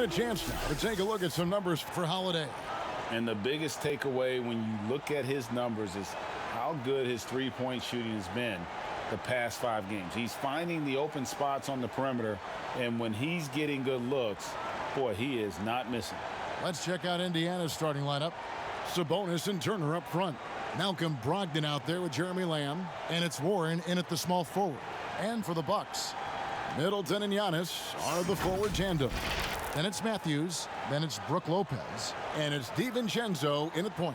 And a chance now to take a look at some numbers for Holiday. And the biggest takeaway when you look at his numbers is how good his three-point shooting has been the past 5 games. He's finding the open spots on the perimeter, and when he's getting good looks, boy, he is not missing. Let's check out Indiana's starting lineup. Sabonis and Turner up front. Malcolm Brogdon out there with Jeremy Lamb, and it's Warren in at the small forward. And for the Bucks, Middleton and Giannis are the forward tandem. Then it's Matthews, then it's Brook Lopez, and it's DiVincenzo in at point.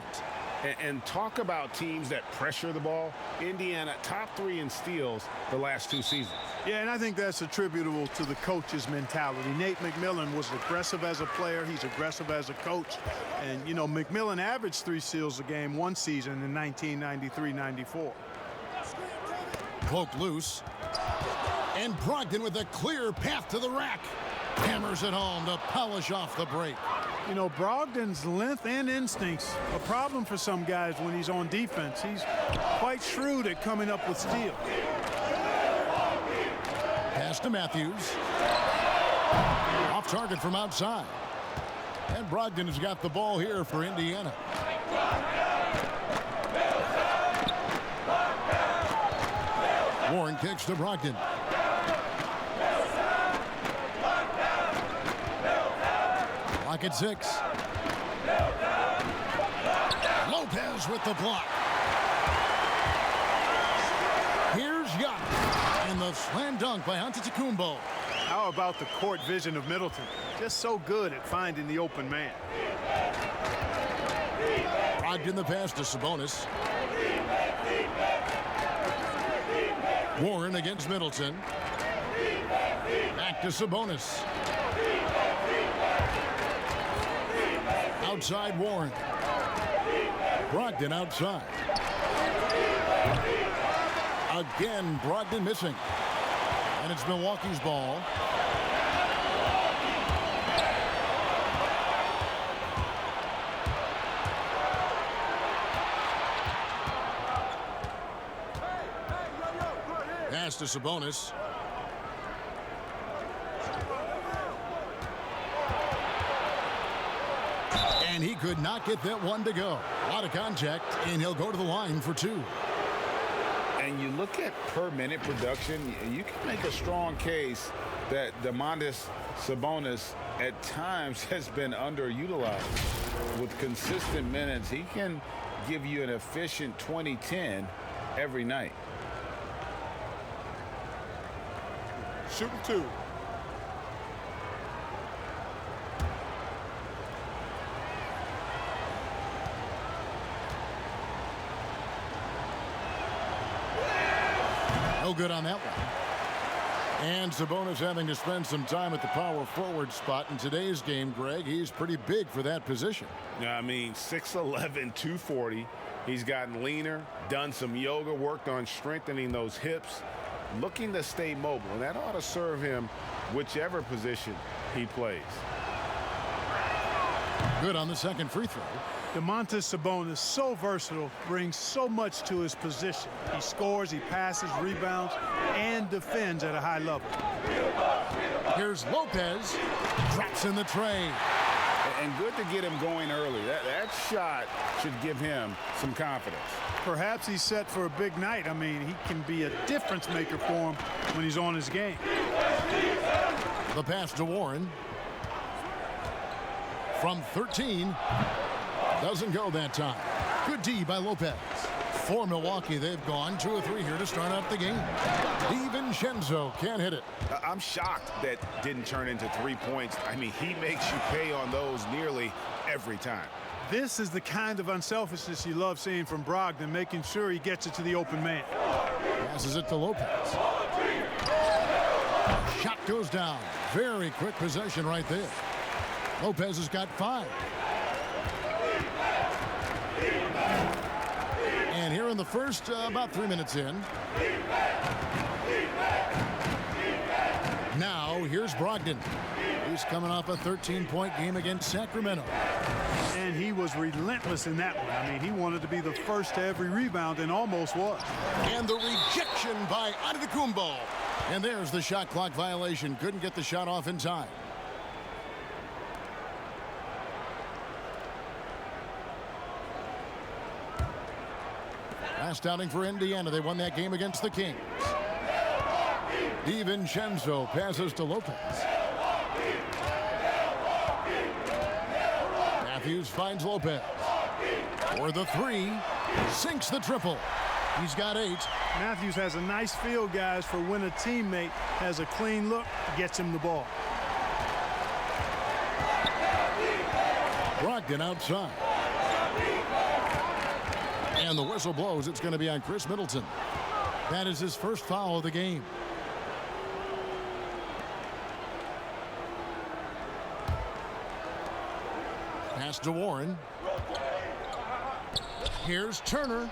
And talk about teams that pressure the ball. Indiana, top 3 in steals the last 2 seasons. Yeah, and I think that's attributable to the coach's mentality. Nate McMillan was aggressive as a player. He's aggressive as a coach. And, you know, McMillan averaged 3 steals a game one season in 1993-94. Poke loose. And Brogdon with a clear path to the rack. Hammers it home to polish off the break. You know, Brogdon's length and instincts, a problem for some guys when he's on defense. He's quite shrewd at coming up with steals. Pass to Matthews. Off target from outside. And Brogdon has got the ball here for Indiana. Warren kicks to Brogdon. Clock at 6. Lopez with the block. Here's Giannis. And the slam dunk by Antetokounmpo. How about the court vision of Middleton? Just so good at finding the open man. Brogdon the pass to Sabonis. Warren against Middleton. Back to Sabonis. Outside Warren. Brogdon outside. Again, Brogdon missing. And it's Milwaukee's ball. Pass to Sabonis. And he could not get that one to go. A lot of contact, and he'll go to the line for 2. And you look at per minute production, you can make a strong case that Domantas Sabonis at times has been underutilized. With consistent minutes, he can give you an efficient 20-10 every night. Shooting 2. No good on that one. And Sabonis having to spend some time at the power forward spot in today's game, Greg. He's pretty big for that position. Yeah, I mean, 6'11", 240. He's gotten leaner, done some yoga, worked on strengthening those hips, looking to stay mobile. And that ought to serve him whichever position he plays. Good on the second free throw. Domantas Sabonis, so versatile, brings so much to his position. He scores, he passes, rebounds, and defends at a high level. Here's Lopez. Drops in the tray. And good to get him going early. That shot should give him some confidence. Perhaps he's set for a big night. I mean, he can be a difference maker for him when he's on his game. The pass to Warren. From 13. Doesn't go that time. Good D by Lopez. For Milwaukee, they've gone 2 of 3 here to start out the game. DiVincenzo can't hit it. I'm shocked that didn't turn into 3 points. I mean, he makes you pay on those nearly every time. This is the kind of unselfishness you love seeing from Brogdon, making sure he gets it to the open man. Passes it to Lopez. Shot goes down. Very quick possession right there. Lopez has got 5. And here in the first, about 3 minutes in. Now, here's Brogdon. He's coming off a 13-point game against Sacramento. And he was relentless in that one. I mean, he wanted to be the first to every rebound and almost was. And the rejection by Antetokounmpo. And there's the shot clock violation. Couldn't get the shot off in time. Last outing for Indiana, they won that game against the Kings. DiVincenzo passes to Lopez. Matthews finds Lopez for the three, sinks the triple. He's got 8. Matthews has a nice feel, guys, for when a teammate has a clean look, gets him the ball. Brogdon outside. And the whistle blows. It's going to be on Chris Middleton. That is his first foul of the game. Pass to Warren. Here's Turner.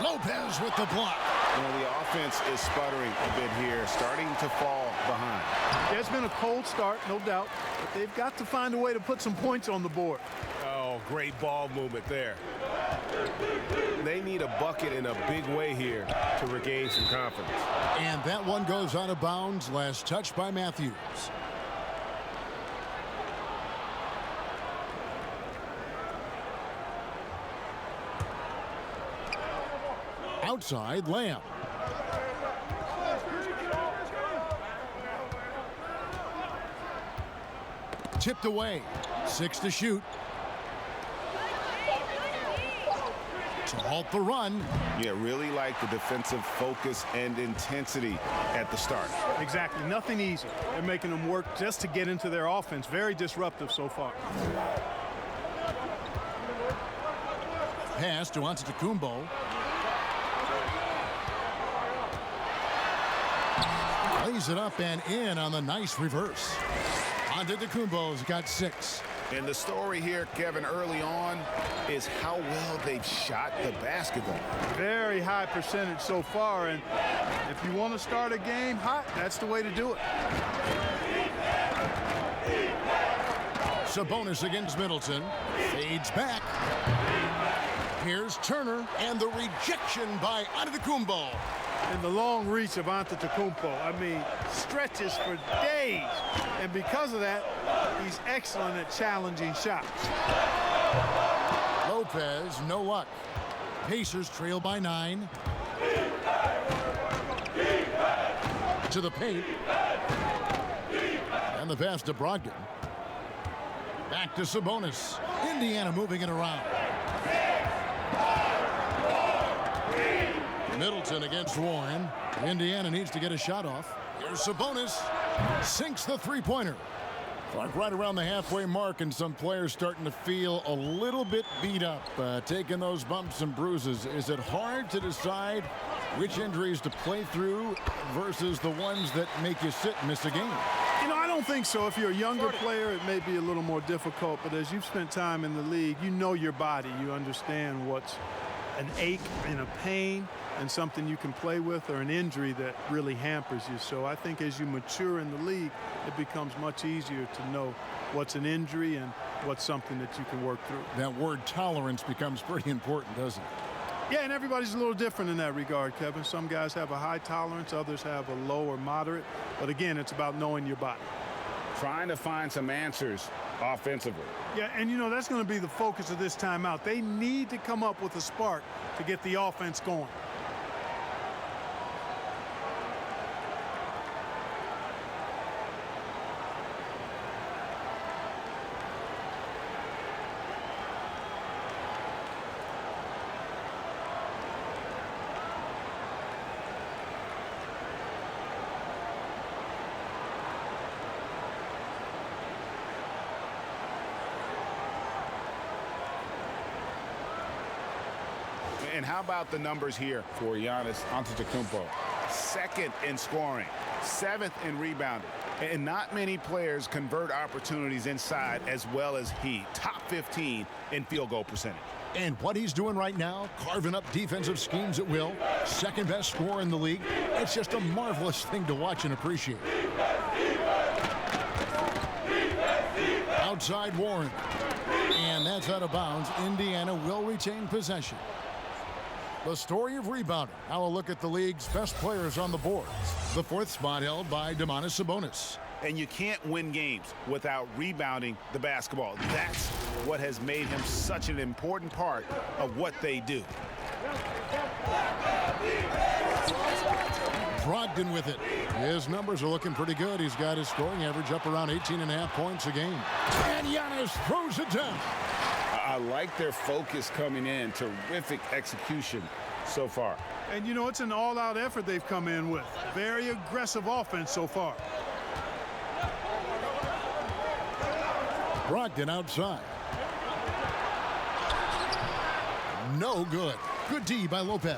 Lopez with the block. You know, the offense is sputtering a bit here, starting to fall behind. Yeah, it's been a cold start, no doubt, but they've got to find a way to put some points on the board. Oh, great ball movement there. They need a bucket in a big way here to regain some confidence. And that one goes out of bounds. Last touch by Matthews. Outside, Lamb. Tipped away. 6 to shoot. To halt the run. Yeah, really like the defensive focus and intensity at the start. Exactly. Nothing easy. They're making them work just to get into their offense. Very disruptive so far. Pass to Antetokounmpo. Lays it up and in on the nice reverse. Antetokounmpo's got 6. And the story here, Kevin, early on is how well they've shot the basketball. Very high percentage so far, and if you want to start a game hot, that's the way to do it. Sabonis against Middleton. Fades back. Here's Turner, and the rejection by Antetokounmpo. And the long reach of Antetokounmpo, I mean, stretches for days. And because of that, he's excellent at challenging shots. Lopez, no luck. Pacers trail by 9. To the paint. And the pass to Brogdon. Back to Sabonis. Indiana moving it around. Middleton against Warren. Indiana needs to get a shot off. Here's Sabonis. Sinks the three-pointer. Clark right around the halfway mark, and some players starting to feel a little bit beat up, taking those bumps and bruises. Is it hard to decide which injuries to play through versus the ones that make you sit and miss a game? You know, I don't think so. If you're a younger player, it may be a little more difficult, but as you've spent time in the league, you know your body. You understand what's an ache and a pain and something you can play with, or an injury that really hampers you. So I think as you mature in the league, it becomes much easier to know what's an injury and what's something that you can work through. That word tolerance becomes pretty important, doesn't it? Yeah, and everybody's a little different in that regard, Kevin. Some guys have a high tolerance, others have a low or moderate. But again, it's about knowing your body. Trying to find some answers offensively. Yeah, and you know, that's going to be the focus of this timeout. They need to come up with a spark to get the offense going. And how about the numbers here for Giannis Antetokounmpo? 2nd in scoring, 7th in rebounding. And not many players convert opportunities inside as well as he. Top 15 in field goal percentage. And what he's doing right now, carving up defensive schemes at will, 2nd best scorer in the league. It's just a marvelous thing to watch and appreciate. Outside Warren. And that's out of bounds. Indiana will retain possession. The story of rebounding. Now a look at the league's best players on the boards. The 4th spot held by Domantas Sabonis. And you can't win games without rebounding the basketball. That's what has made him such an important part of what they do. Brogdon with it. His numbers are looking pretty good. He's got his scoring average up around 18.5 points a game. And Giannis throws it down. I like their focus coming in. Terrific execution so far. And, you know, it's an all-out effort they've come in with. Very aggressive offense so far. Brogdon outside. No good. Good D by Lopez.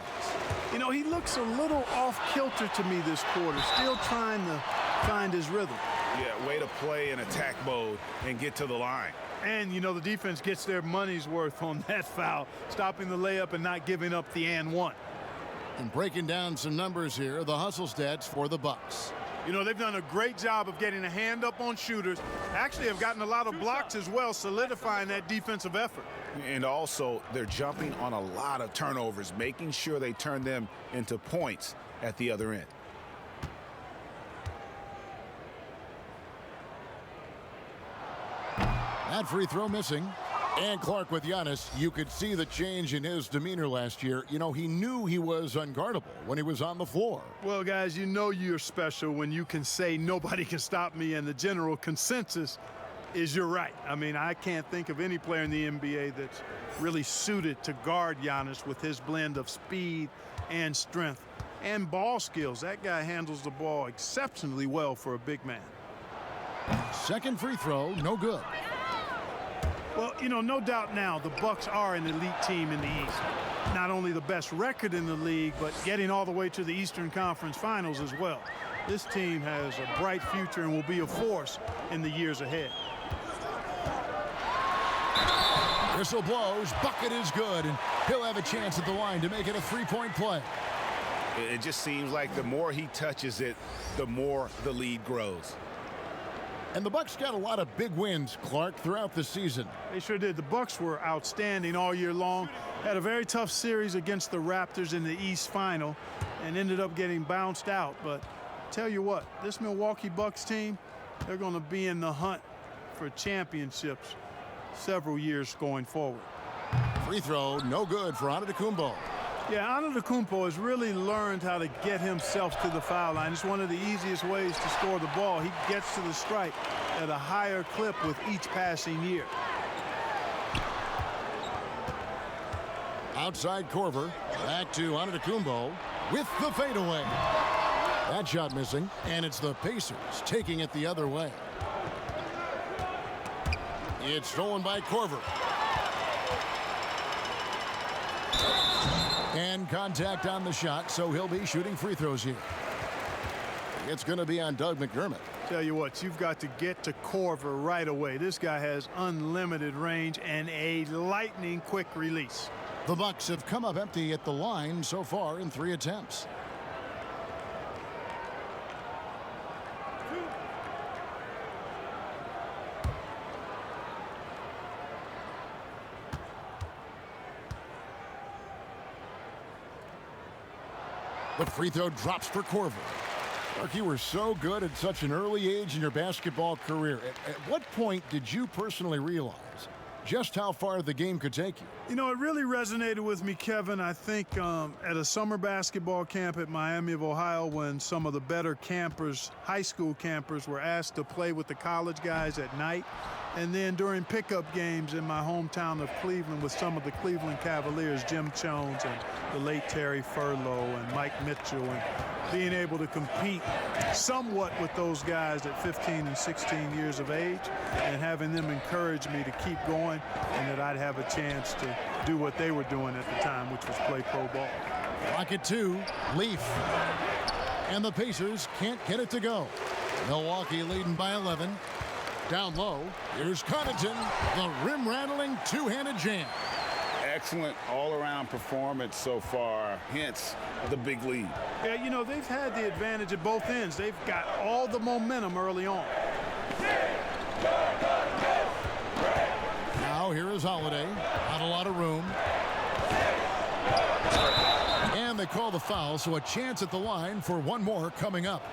You know, he looks a little off-kilter to me this quarter, still trying to find his rhythm. Yeah, way to play in attack mode and get to the line. And, you know, the defense gets their money's worth on that foul, stopping the layup and not giving up the and one. And breaking down some numbers here, the hustle stats for the Bucks. You know, they've done a great job of getting a hand up on shooters. Actually have gotten a lot of blocks as well, solidifying that defensive effort. And also, they're jumping on a lot of turnovers, making sure they turn them into points at the other end. That free throw missing. And Clark with Giannis, you could see the change in his demeanor last year. You know, he knew he was unguardable when he was on the floor. Well, guys, you know you're special when you can say nobody can stop me, and the general consensus is you're right. I mean, I can't think of any player in the NBA that's really suited to guard Giannis with his blend of speed and strength and ball skills. That guy handles the ball exceptionally well for a big man. Second free throw, no good. Well, you know, no doubt now the Bucks are an elite team in the East. Not only the best record in the league, but getting all the way to the Eastern Conference Finals as well. This team has a bright future and will be a force in the years ahead. Whistle blows, bucket is good, and he'll have a chance at the line to make it a three-point play. It just seems like the more he touches it, the more the lead grows. And the Bucks got a lot of big wins, Clark, throughout the season. They sure did. The Bucks were outstanding all year long. Had a very tough series against the Raptors in the East Final and ended up getting bounced out. But tell you what, this Milwaukee Bucks team, they're going to be in the hunt for championships several years going forward. Free throw, no good for Antetokounmpo. Yeah, Antetokounmpo has really learned how to get himself to the foul line. It's one of the easiest ways to score the ball. He gets to the stripe at a higher clip with each passing year. Outside Korver, back to Antetokounmpo with the fadeaway. That shot missing, and it's the Pacers taking it the other way. It's stolen by Korver. And contact on the shot, so he'll be shooting free throws here. It's going to be on Doug McDermott. Tell you what, you've got to get to Korver right away. This guy has unlimited range and a lightning-quick release. The Bucks have come up empty at the line so far in 3 attempts. The free throw drops for Korver. Clark, you were so good at such an early age in your basketball career. At what point did you personally realize just how far the game could take you? You know, it really resonated with me, Kevin, I think at a summer basketball camp at Miami of Ohio when some of the better campers, high school campers, were asked to play with the college guys at night. And then during pickup games in my hometown of Cleveland with some of the Cleveland Cavaliers, Jim Jones and the late Terry Furlow and Mike Mitchell, and being able to compete somewhat with those guys at 15 and 16 years of age and having them encourage me to keep going and that I'd have a chance to do what they were doing at the time, which was play pro ball. Rocket 2, Leaf. And the Pacers can't get it to go. Milwaukee leading by 11. Down low, here's Connaughton, the rim-rattling two-handed jam. Excellent all-around performance so far, hence the big lead. Yeah, you know, they've had the advantage at both ends. They've got all the momentum early on. Now here is Holiday, not a lot of room. And they call the foul, so a chance at the line for one more coming up.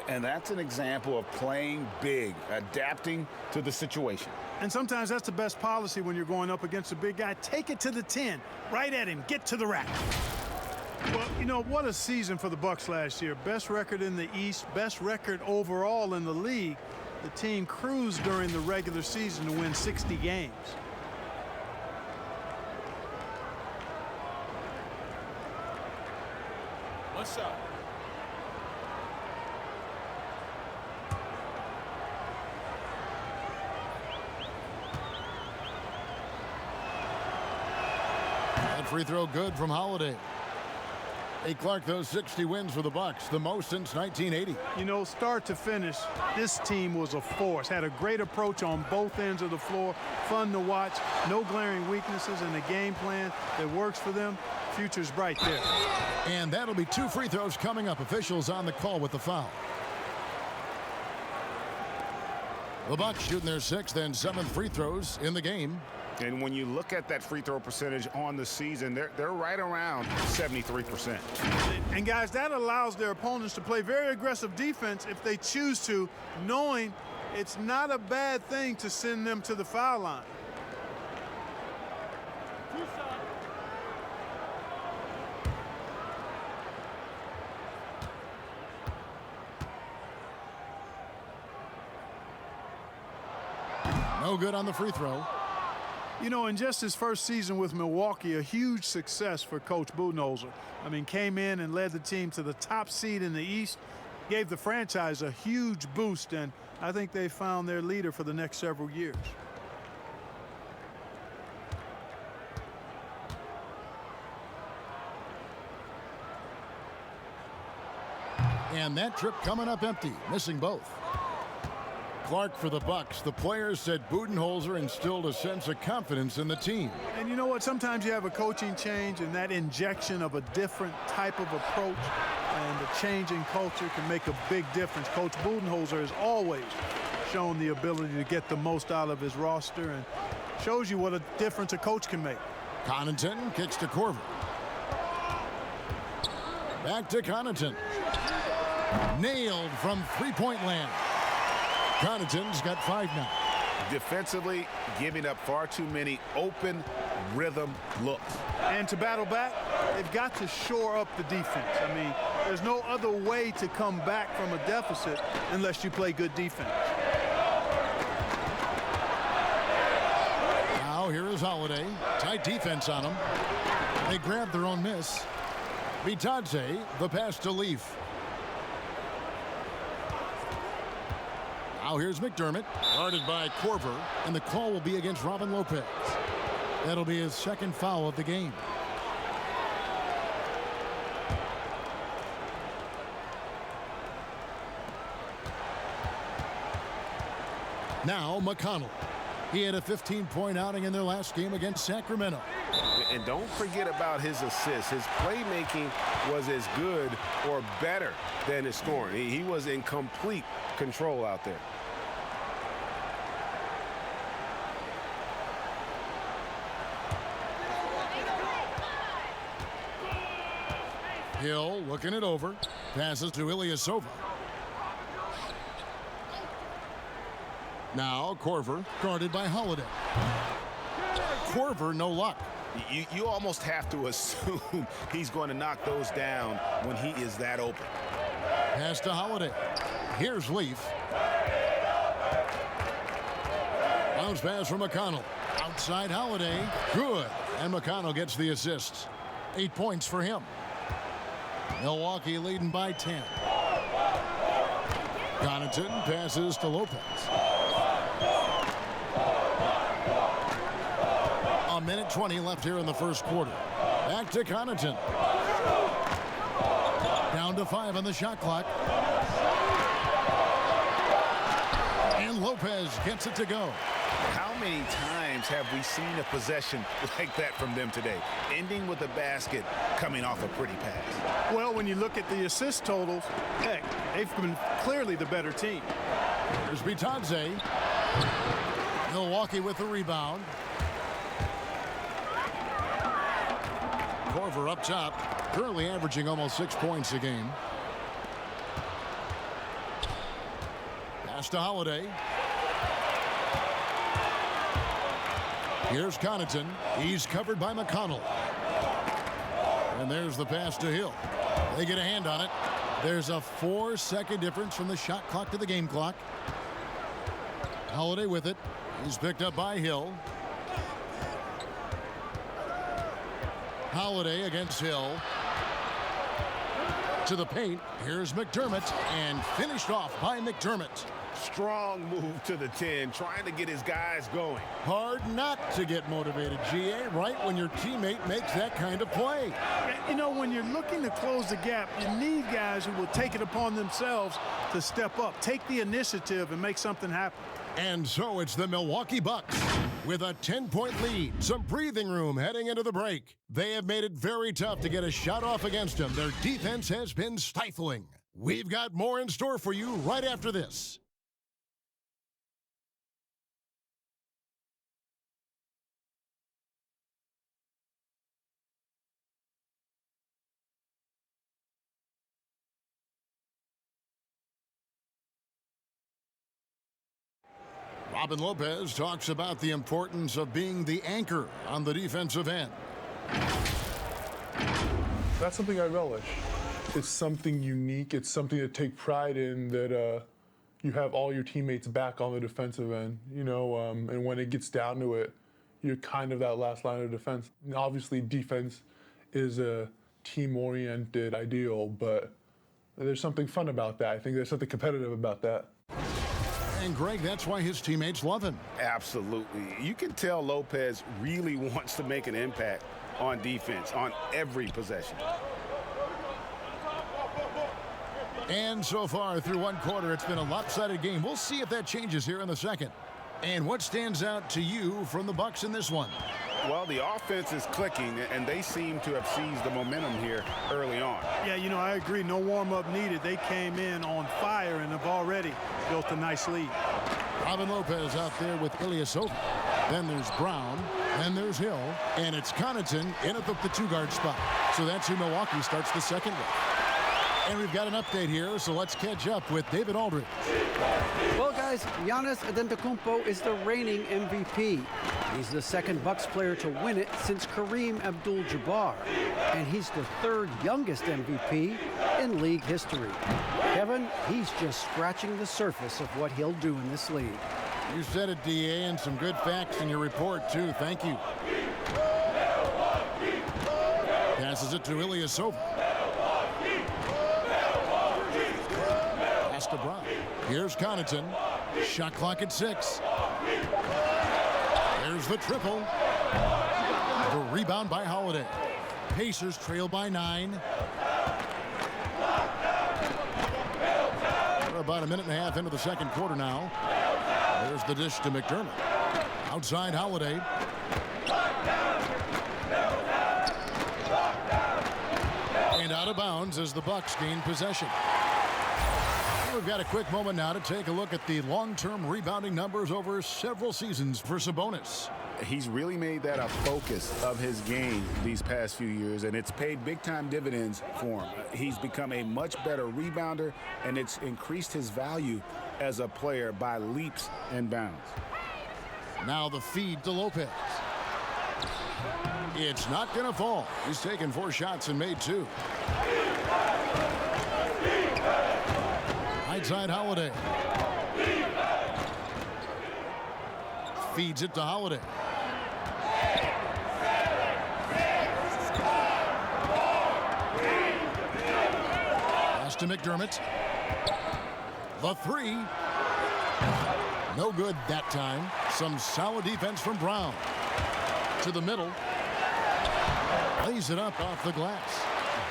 And that's an example of playing big, adapting to the situation. And sometimes that's the best policy when you're going up against a big guy. Take it to the 10, right at him, get to the rack. Well, you know, what a season for the Bucks last year. Best record in the East, best record overall in the league. The team cruised during the regular season to win 60 games. What's up? That free throw good from Holiday. Hey, Clark, those 60 wins for the Bucks, the most since 1980. You know, start to finish, this team was a force. Had a great approach on both ends of the floor. Fun to watch. No glaring weaknesses in the game plan that works for them. Future's bright there. And that'll be 2 free throws coming up. Officials on the call with the foul. The Bucks shooting their 6th and 7th free throws in the game. And when you look at that free throw percentage on the season, they're right around 73%. And guys, that allows their opponents to play very aggressive defense if they choose to, knowing it's not a bad thing to send them to the foul line. No good on the free throw. You know, in just his first season with Milwaukee, a huge success for Coach Budenholzer. I mean, came in and led the team to the top seed in the East, gave the franchise a huge boost, and I think they found their leader for the next several years. And that trip coming up empty, missing both. Clark for the Bucks. The players said Budenholzer instilled a sense of confidence in the team. And you know what? Sometimes you have a coaching change, and that injection of a different type of approach and a change in culture can make a big difference. Coach Budenholzer has always shown the ability to get the most out of his roster and shows you what a difference a coach can make. Connaughton kicks to Korver. Back to Connaughton. Nailed from three-point land. Connaughton's got 5 now. Defensively, giving up far too many open rhythm looks. And to battle back, they've got to shore up the defense. I mean, there's no other way to come back from a deficit unless you play good defense. Now here is Holiday. Tight defense on him. They grab their own miss. Bitadze, the pass to Leaf. Now here's McDermott, guarded by Korver, and the call will be against Robin Lopez. That'll be his 2nd foul of the game. Now McConnell. He had a 15-point outing in their last game against Sacramento. And don't forget about his assists. His playmaking was as good or better than his scoring. He was in complete control out there. Hill looking it over. Passes to Ilyasova. Now Korver, guarded by Holiday. Korver, no luck. You almost have to assume he's going to knock those down when he is that open. Pass to Holiday. Here's Leaf. Bounce pass from McConnell. Outside Holiday. Good. And McConnell gets the assist. 8 points for him. Milwaukee leading by 10. Connaughton passes to Lopez. A minute 20 left here in the first quarter. Back to Connaughton. Down to 5 on the shot clock. And Lopez gets it to go. How many times have we seen a possession like that from them today? Ending with a basket, coming off a pretty pass. Well, when you look at the assist totals, heck, they've been clearly the better team. Here's Bitadze. Milwaukee with the rebound. Korver up top, currently averaging almost 6 points a game. Pass to Holiday. Here's Connaughton. He's covered by McConnell. And there's the pass to Hill. They get a hand on it. There's a 4-second difference from the shot clock to the game clock. Holiday with it. He's picked up by Hill. Holiday against Hill. To the paint. Here's McDermott. And finished off by McDermott. Strong move to the 10, trying to get his guys going. Hard not to get motivated, GA, right when your teammate makes that kind of play. You know, when you're looking to close the gap, you need guys who will take it upon themselves to step up, take the initiative, and make something happen. And so it's the Milwaukee Bucks with a 10-point lead, some breathing room heading into the break. They have made it very tough to get a shot off against them. Their defense has been stifling. We've got more in store for you right after this. Robin Lopez talks about the importance of being the anchor on the defensive end. That's something I relish. It's something unique. It's something to take pride in, that you have all your teammates back on the defensive end, you know, and when it gets down to it, you're kind of that last line of defense. And obviously, defense is a team-oriented ideal, but there's something fun about that. I think there's something competitive about that. And Greg, that's why his teammates love him. Absolutely. You can tell Lopez really wants to make an impact on defense, on every possession. And so far through one quarter, it's been a lopsided game. We'll see if that changes here in the second. And what stands out to you from the Bucks in this one? Well, the offense is clicking, and they seem to have seized the momentum here early on. Yeah, you know, I agree. No warm-up needed. They came in on fire and have already built a nice lead. Robin Lopez out there with Ilyasova. Then there's Brown. Then there's Hill. And it's Connaughton in at the two-guard spot. So that's who Milwaukee starts the second with. And we've got an update here, so let's catch up with David Aldridge. Well, guys, Giannis Antetokounmpo is the reigning MVP. He's the second Bucks player to win it since Kareem Abdul-Jabbar. And he's the third youngest MVP in league history. Kevin, he's just scratching the surface of what he'll do in this league. You said it, DA, and some good facts in your report, too. Thank you. Passes it to Ilyasova. Pass to Brown. Here's Connaughton. Shot clock at 6. There's the triple. The rebound by Holiday. Pacers trail by 9. We're about a minute and a half into the second quarter now. There's the dish to McDermott. Outside Holiday. And out of bounds as the Bucks gain possession. We've got a quick moment now to take a look at the long-term rebounding numbers over several seasons for Sabonis. He's really made that a focus of his game these past few years, and it's paid big-time dividends for him. He's become a much better rebounder, and it's increased his value as a player by leaps and bounds. Now the feed to Lopez. It's not going to fall. He's taken 4 shots and made 2. Right side Holiday. Feeds it to Holiday. Pass to McDermott. The 3. No good that time. Some solid defense from Brown. To the middle. Lays it up off the glass.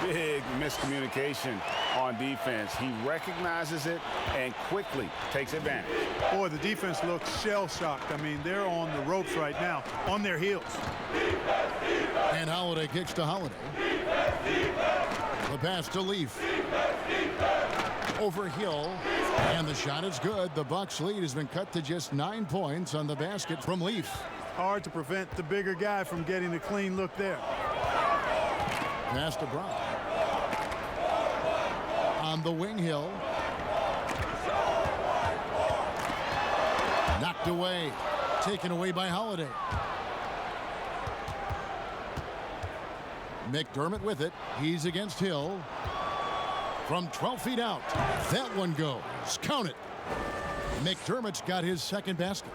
Big miscommunication on defense. He recognizes it and quickly takes advantage. Boy, the defense looks shell-shocked. I mean, they're on the ropes right now, on their heels. And Holiday kicks to Holiday. The pass to Leaf. Over Hill. And the shot is good. The Bucks lead has been cut to just 9 points on the basket from Leaf. Hard to prevent the bigger guy from getting a clean look there. Pass to Brown. On the wing, Hill. Knocked away. Taken away by Holiday. McDermott with it. He's against Hill. From 12 feet out. That one goes. Count it. McDermott's got his second basket.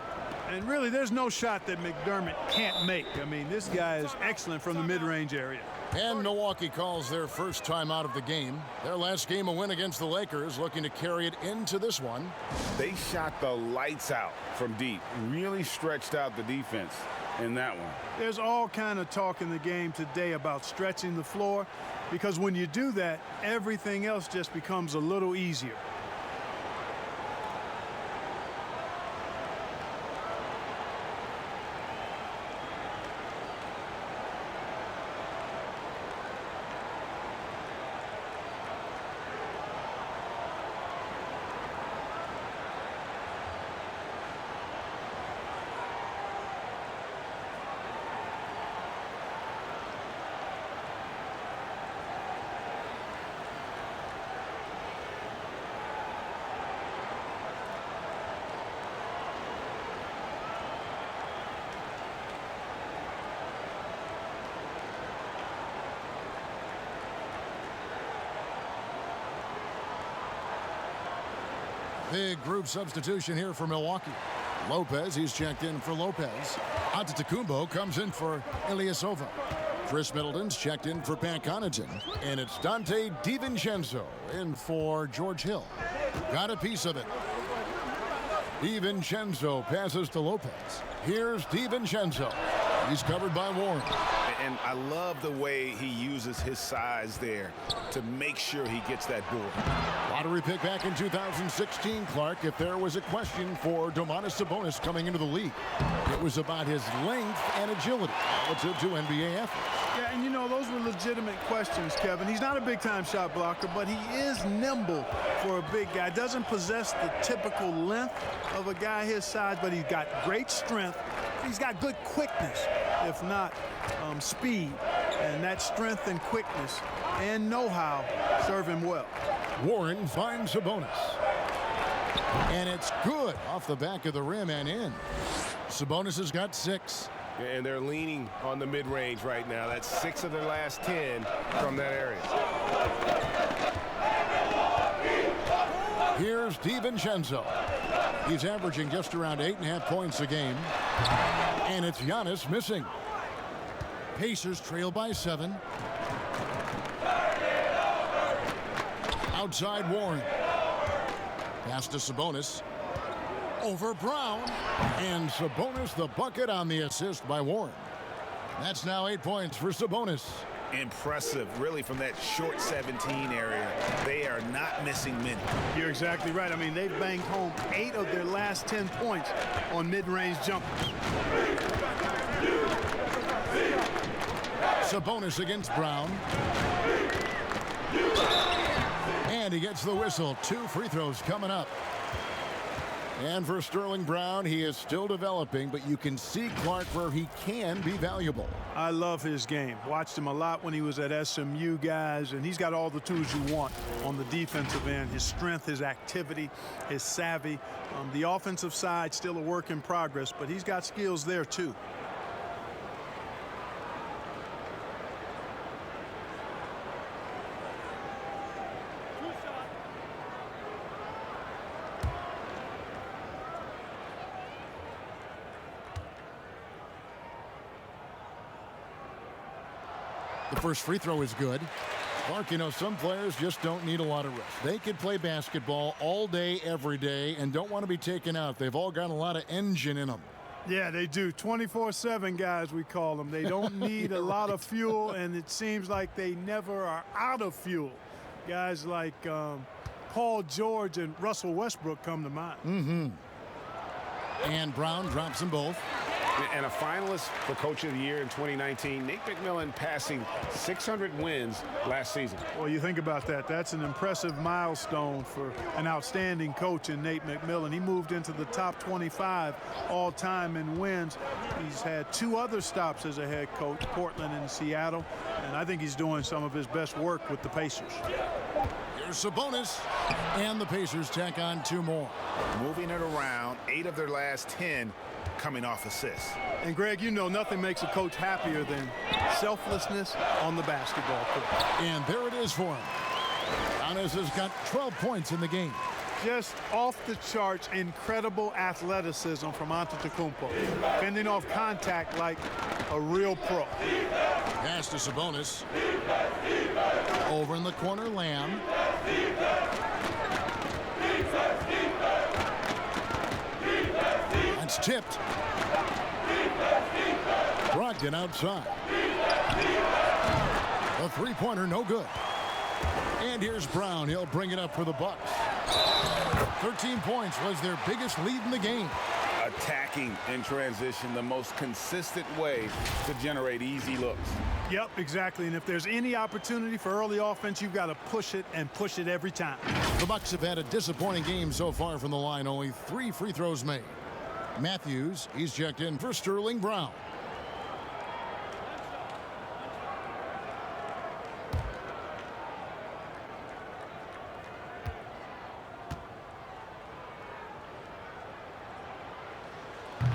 And really, there's no shot that McDermott can't make. I mean, this guy is excellent from the mid-range area. And Milwaukee calls their first time out of the game. Their last game, a win against the Lakers, looking to carry it into this one. They shot the lights out from deep. Really stretched out the defense in that one. There's all kind of talk in the game today about stretching the floor, because when you do that, everything else just becomes a little easier. Big group substitution here for Milwaukee. Lopez, he's checked in for Lopez. Antetokounmpo comes in for Ilyasova. Chris Middleton's checked in for Pat Connaughton. And it's Dante DiVincenzo in for George Hill. Got a piece of it. DiVincenzo passes to Lopez. Here's DiVincenzo. He's covered by Warren. And I love the way he uses his size there to make sure he gets that board. Lottery pick back in 2016, Clark. If there was a question for Domantas Sabonis coming into the league, it was about his length and agility relative to NBA athletes. Yeah, and you know, those were legitimate questions, Kevin. He's not a big-time shot blocker, but he is nimble for a big guy. Doesn't possess the typical length of a guy his size, but he's got great strength. He's got good quickness, if not speed. And that strength and quickness and know-how serve him well. Warren finds Sabonis. And it's good off the back of the rim and in. Sabonis has got 6. And they're leaning on the mid-range right now. That's 6 of their last 10 from that area. Here's DiVincenzo. He's averaging just around 8.5 points a game. And it's Giannis missing. Pacers trail by 7. Outside Warren. Pass to Sabonis. Over Brown. And Sabonis the bucket on the assist by Warren. That's now 8 points for Sabonis. Impressive, really, from that short 17 area. They are not missing many. You're exactly right. I mean, they've banged home 8 of their last 10 points on mid-range jumpers. Sabonis against Brown. And he gets the whistle. 2 free throws coming up. And for Sterling Brown, he is still developing, but you can see, Clark, where he can be valuable. I love his game. Watched him a lot when he was at SMU, guys, and he's got all the tools you want on the defensive end. His strength, his activity, his savvy. The offensive side, still a work in progress, but he's got skills there, too. The first free throw is good. Clark, you know, some players just don't need a lot of rest. They could play basketball all day, every day, and don't want to be taken out. They've all got a lot of engine in them. Yeah, they do. 24/7 guys, we call them. They don't need a lot of fuel, and it seems like they never are out of fuel. Guys like Paul George and Russell Westbrook come to mind. And Brown drops them both. And a finalist for Coach of the Year in 2019, Nate McMillan passing 600 wins last season. Well, you think about that. That's an impressive milestone for an outstanding coach in Nate McMillan. He moved into the top 25 all-time in wins. He's had 2 other stops as a head coach, Portland and Seattle, and I think he's doing some of his best work with the Pacers. Here's Here's Sabonis. And the Pacers tack on 2 more. Moving it around, 8 of their last 10 coming off assists. And Greg, you know nothing makes a coach happier than selflessness on the basketball court. And there it is for him. Giannis has got 12 points in the game. Just off the charts, incredible athleticism from Antetokounmpo. Fending off contact like a real pro. Pass to Sabonis. Over in the corner, Lamb. That's tipped. Brogdon outside. A three-pointer, no good. And here's Brown. He'll bring it up for the Bucks. 13 points was their biggest lead in the game. Attacking in transition, the most consistent way to generate easy looks. Yep, exactly. And if there's any opportunity for early offense, you've got to push it and push it every time. The Bucks have had a disappointing game so far from the line. Only 3 free throws made. Matthews, he's checked in for Sterling Brown.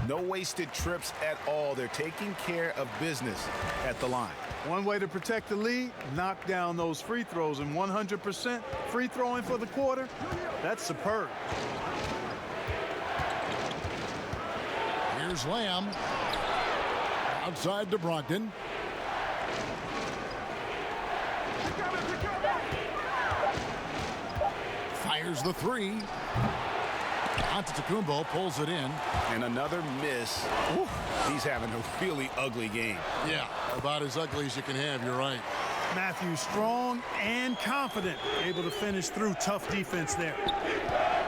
No wasted trips at all. They're taking care of business at the line. One way to protect the lead, knock down those free throws, and 100% free throwing for the quarter, that's superb. Here's Lamb. Outside to Brogdon. Fires the 3. Antetokounmpo pulls it in. And another miss. Ooh, he's having a really ugly game. Yeah, about as ugly as you can have, you're right. Matthews strong and confident, able to finish through tough defense there.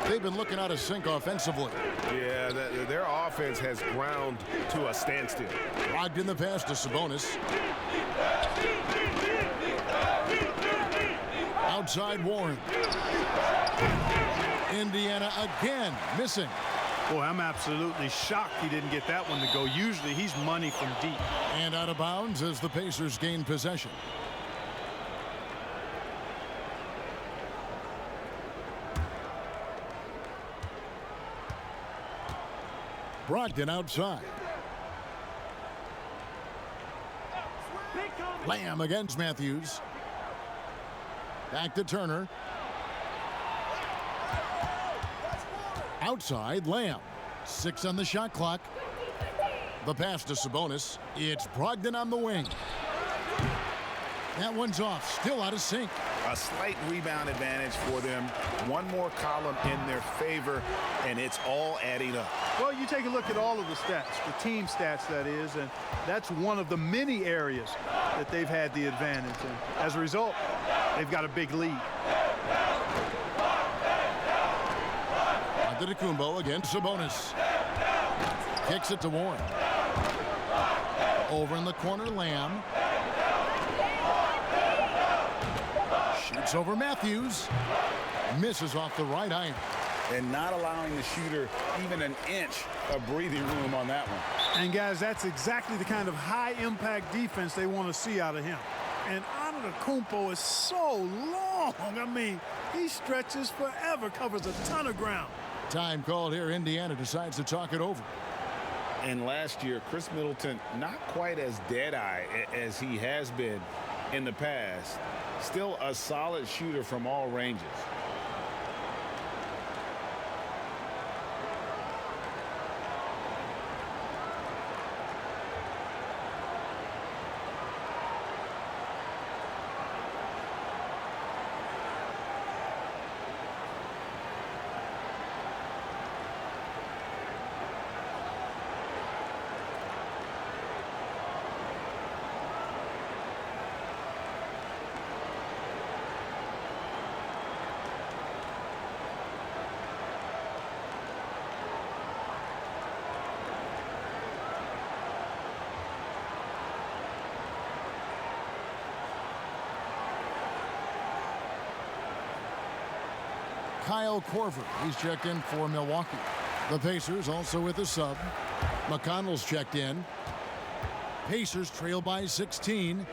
They've been looking out of sync offensively. Yeah, their offense has ground to a standstill. Brogdon the pass to Sabonis. Outside Warren. Indiana again missing. Boy, I'm absolutely shocked he didn't get that one to go. Usually he's money from deep. And out of bounds as the Pacers gain possession. Brogdon outside. Lamb against Matthews. Back to Turner. Outside, Lamb. 6 on the shot clock. The pass to Sabonis. It's Brogdon on the wing. That one's off. Still out of sync. A slight rebound advantage for them. One more column in their favor, and it's all adding up. Well, you take a look at all of the stats, the team stats, that is, and that's one of the many areas that they've had the advantage. And as a result, they've got a big lead. Antetokounmpo against Sabonis. Kicks it to Warren. Over in the corner, Lamb. Shoots over Matthews. Misses off the right eye. And not allowing the shooter even an inch of breathing room on that one. And guys, that's exactly the kind of high-impact defense they want to see out of him. And Antetokounmpo is so long. I mean, he stretches forever, covers a ton of ground. Time called here. Indiana decides to talk it over. And last year, Chris Middleton not quite as dead-eye as he has been in the past. Still a solid shooter from all ranges. Kyle Korver, he's checked in for Milwaukee. The Pacers also with a sub. McConnell's checked in. Pacers trail by 16.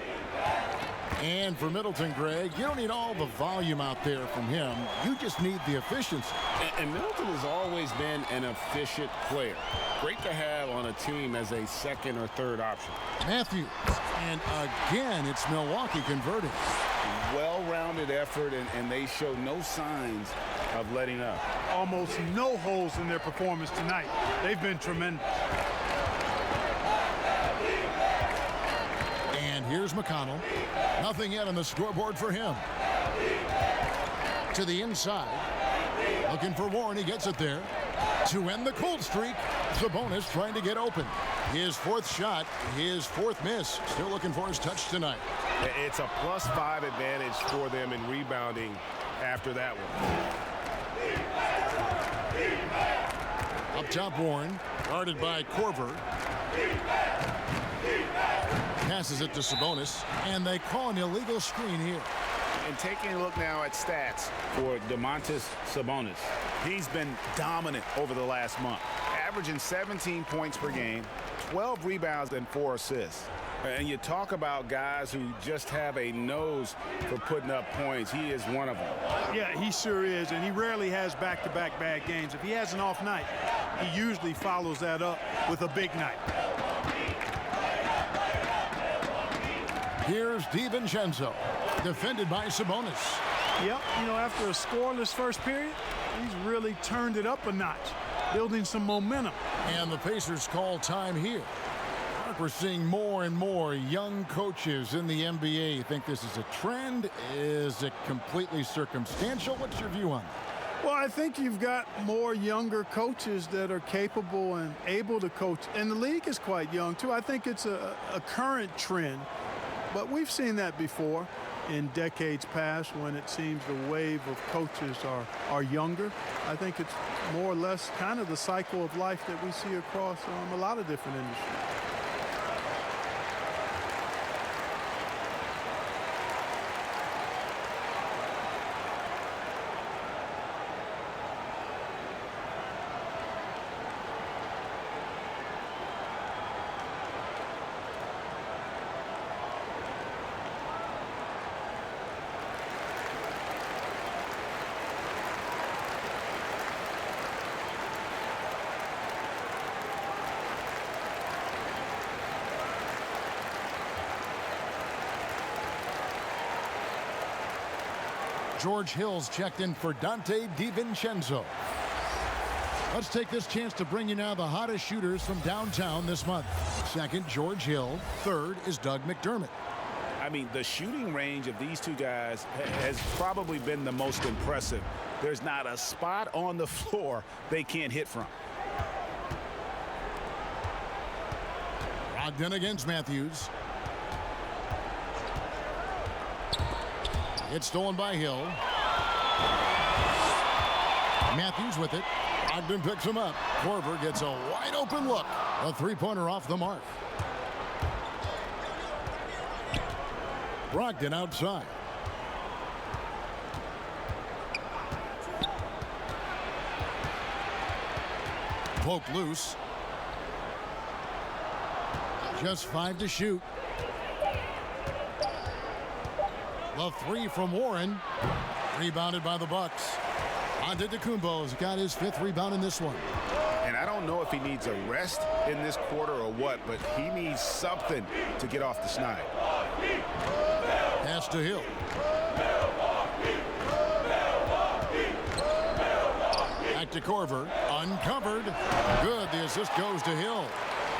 And for Middleton, Greg, you don't need all the volume out there from him. You just need the efficiency. And Middleton has always been an efficient player. Great to have on a team as a second or third option. Matthews. And again, it's Milwaukee converting. Well-rounded effort, and they show no signs of letting up. Almost no holes in their performance tonight. They've been tremendous. And here's McConnell. Nothing yet on the scoreboard for him. To the inside. Looking for Warren. He gets it there. To end the cold streak, Sabonis trying to get open. His fourth shot, his fourth miss. Still looking for his touch tonight. It's a +5 advantage for them in rebounding after that one. Up top, Warren, guarded by Korver. Passes it to Sabonis, and they call an illegal screen here. And taking a look now at stats for Domantas Sabonis. He's been dominant over the last month, averaging 17 points per game, 12 rebounds, and 4 assists. And you talk about guys who just have a nose for putting up points. He is one of them. Yeah, he sure is, and he rarely has back-to-back bad games. If he has an off night, he usually follows that up with a big night. Here's DiVincenzo, defended by Sabonis. Yep, after a scoreless first period, he's really turned it up a notch, building some momentum. And the Pacers call time here. We're seeing more and more young coaches in the NBA. Think this is a trend? Is it completely circumstantial? What's your view on that? Well, I think you've got more younger coaches that are capable and able to coach. And the league is quite young, too. I think it's a current trend. But we've seen that before in decades past when it seems the wave of coaches are younger. I think it's more or less kind of the cycle of life that we see across a lot of different industries. George Hill's checked in for Dante DiVincenzo. Let's take this chance to bring you now the hottest shooters from downtown this month. Second, George Hill. Third is Doug McDermott. I mean, the shooting range of these two guys has probably been the most impressive. There's not a spot on the floor they can't hit from. Brogdon against Matthews. It's stolen by Hill. Matthews with it. Brogdon picks him up. Korver gets a wide open look. A three-pointer off the mark. Brogdon outside. Poke loose. Just 5 to shoot. The three from Warren. Rebounded by the Bucks. Antetokounmpo's got his 5th rebound in this one. And I don't know if he needs a rest in this quarter or what, but he needs something to get off the snide. Pass to Hill. Back to Korver. Uncovered. Good. The assist goes to Hill.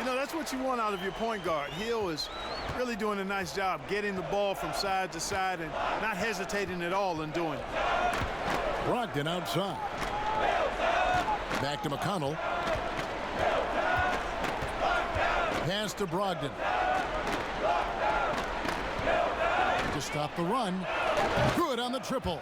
That's what you want out of your point guard. Hill is really doing a nice job getting the ball from side to side and not hesitating at all in doing it. Brogdon outside. Back to McConnell. Pass to Brogdon. To stop the run. Good on the triple.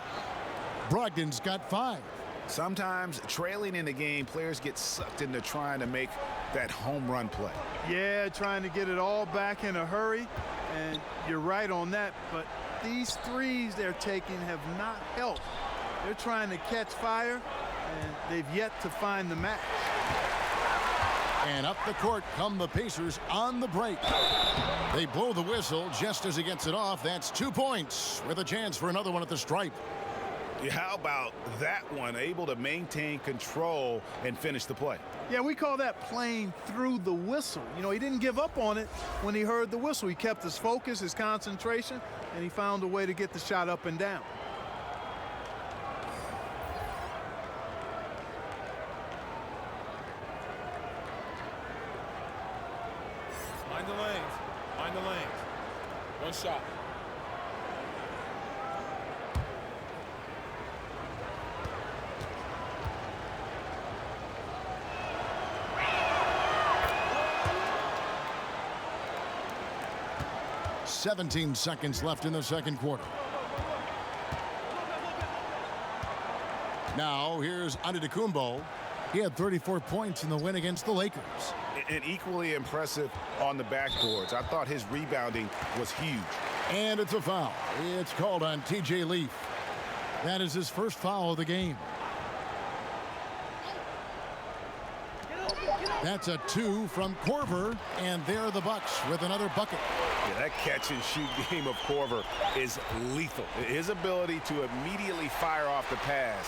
Brogdon's got 5. Sometimes trailing in the game, players get sucked into trying to make that home run play. Yeah, trying to get it all back in a hurry, and you're right on that, but these threes they're taking have not helped. They're trying to catch fire, and they've yet to find the match. And up the court come the Pacers on the break. They blow the whistle just as he gets it off. That's 2 points with a chance for another one at the stripe. Yeah, how about that one? Able to maintain control and finish the play. Yeah, we call that playing through the whistle. You know, he didn't give up on it when he heard the whistle. He kept his focus, his concentration, and he found a way to get the shot up and down. Mind the lanes. Mind the lanes. One shot. "17 seconds left in the second quarter. Now here's Antetokounmpo. He had 34 points in the win against the Lakers. And equally impressive on the backboards. I thought his rebounding was huge. And it's a foul. It's called on T.J. Leaf. That is his first foul of the game. That's a 2 from Korver, and there are the Bucks with another bucket. Yeah, that catch and shoot game of Korver is lethal. His ability to immediately fire off the pass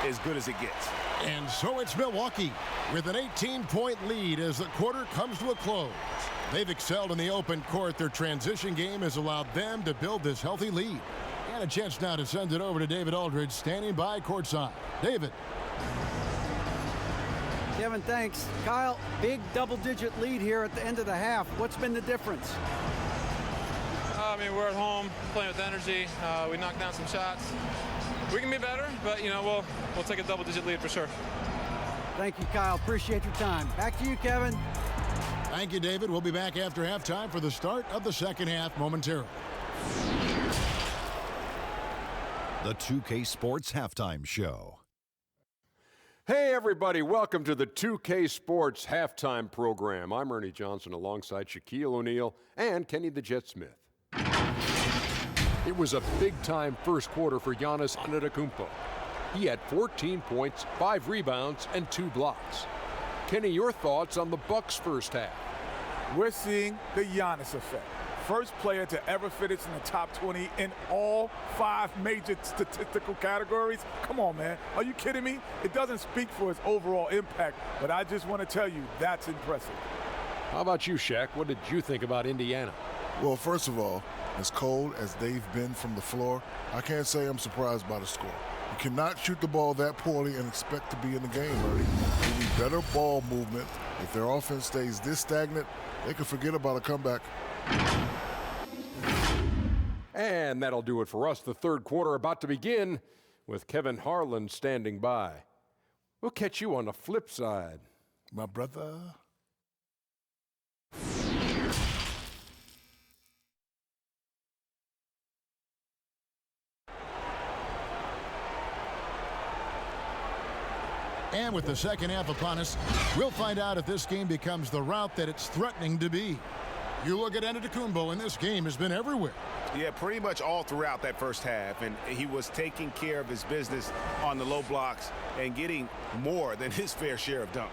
is good as it gets. And so it's Milwaukee with an 18-point lead as the quarter comes to a close. They've excelled in the open court. Their transition game has allowed them to build this healthy lead. And a chance now to send it over to David Aldridge, standing by courtside. David. Kevin, thanks. Kyle, big double-digit lead here at the end of the half. What's been the difference? I mean, we're at home playing with energy. We knocked down some shots. We can be better, but, you know, we'll take a double-digit lead for sure. Thank you, Kyle. Appreciate your time. Back to you, Kevin. Thank you, David. We'll be back after halftime for the start of the second half momentarily. The 2K Sports Halftime Show. Hey, everybody. Welcome to the 2K Sports Halftime Program. I'm Ernie Johnson alongside Shaquille O'Neal and Kenny the Jet Smith. It was a big-time first quarter for Giannis Antetokounmpo. He had 14 points, 5 rebounds, and 2 blocks. Kenny, your thoughts on the Bucks' first half? We're seeing the Giannis effect. First player to ever finish in the top 20 in all 5 major statistical categories. Come on, man. Are you kidding me? It doesn't speak for his overall impact, but I just want to tell you that's impressive. How about you, Shaq? What did you think about Indiana? Well, first of all, as cold as they've been from the floor, I can't say I'm surprised by the score. You cannot shoot the ball that poorly and expect to be in the game, Ernie. You need better ball movement. If their offense stays this stagnant, they can forget about a comeback. And that'll do it for us. The third quarter about to begin with Kevin Harlan standing by. We'll catch you on the flip side, my brother. And with the second half upon us, we'll find out if this game becomes the route that it's threatening to be. You look at Antetokounmpo, and this game has been everywhere. Yeah, pretty much all throughout that first half, and he was taking care of his business on the low blocks and getting more than his fair share of dunks.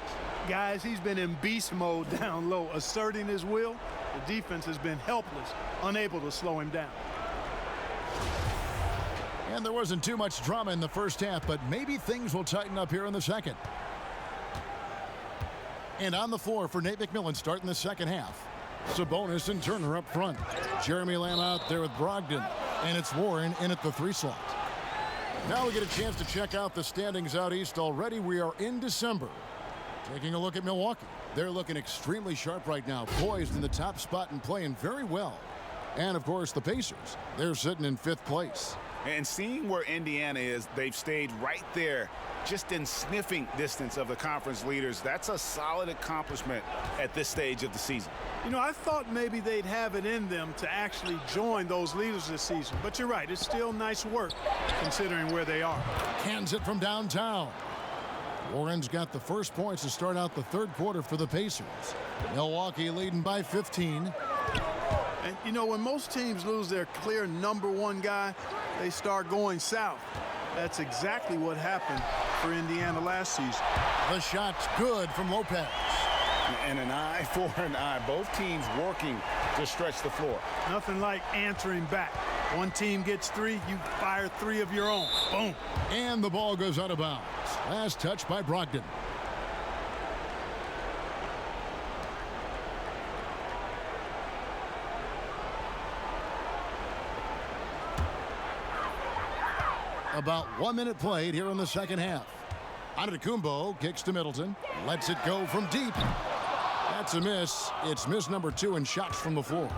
Guys, he's been in beast mode down low, asserting his will. The defense has been helpless, unable to slow him down. And there wasn't too much drama in the first half, but maybe things will tighten up here in the second. And on the floor for Nate McMillan starting the second half. Sabonis and Turner up front. Jeremy Lamb out there with Brogdon. And it's Warren in at the 3 slot. Now we get a chance to check out the standings out east already. We are in December. Taking a look at Milwaukee. They're looking extremely sharp right now. Poised in the top spot and playing very well. And, of course, the Pacers. They're sitting in 5th place. And seeing where Indiana is, they've stayed right there, just in sniffing distance of the conference leaders. That's a solid accomplishment at this stage of the season. You know, I thought maybe they'd have it in them to actually join those leaders this season. But you're right, it's still nice work considering where they are. Cans it from downtown. Warren's got the first points to start out the third quarter for the Pacers. Milwaukee leading by 15. And, you know, when most teams lose their clear #1 guy, they start going south. That's exactly what happened for Indiana last season. The shot's good from Lopez. And an eye for an eye. Both teams working to stretch the floor. Nothing like answering back. One team gets 3, you fire 3 of your own. Boom. And the ball goes out of bounds. Last touch by Brogdon. About 1 minute played here in the second half. Antetokounmpo kicks to Middleton. Lets it go from deep. That's a miss. It's miss number 2 in shots from the floor.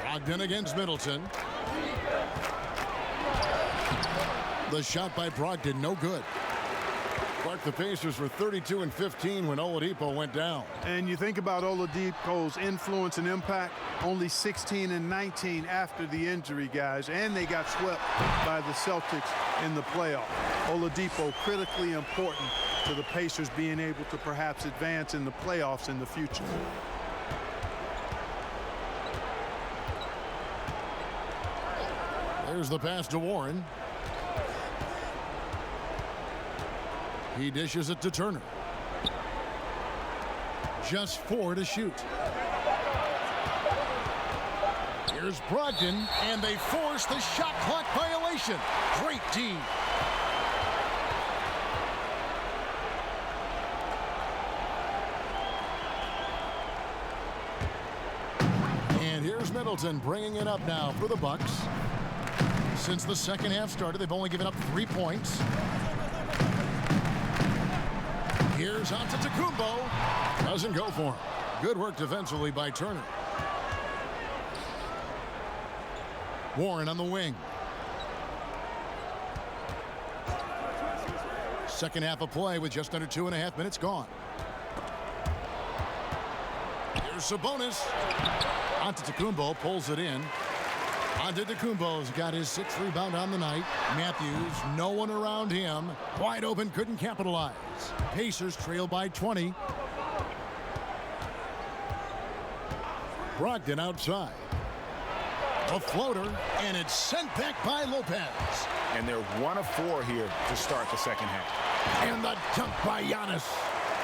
Brogdon against Middleton. The shot by Brogdon, no good. Clark, the Pacers were 32 and 15 when Oladipo went down. And you think about Oladipo's influence and impact, only 16 and 19 after the injury, guys, and they got swept by the Celtics in the playoff. Oladipo critically important to the Pacers being able to perhaps advance in the playoffs in the future. There's the pass to Warren. He dishes it to Turner. Just 4 to shoot. Here's Brogdon, and they force the shot clock violation. Great D. And here's Middleton bringing it up now for the Bucks. Since the second half started, they've only given up 3 points. Here's Antetokounmpo. Doesn't go for him. Good work defensively by Turner. Warren on the wing. Second half of play with just under 2.5 minutes gone. Here's Sabonis. Antetokounmpo pulls it in. Antetokounmpo's got his 6th rebound on the night. Matthews, no one around him. Wide open, couldn't capitalize. Pacers trail by 20. Brogdon outside. A floater, and it's sent back by Lopez. And they're 1 of 4 here to start the second half. And the dunk by Giannis.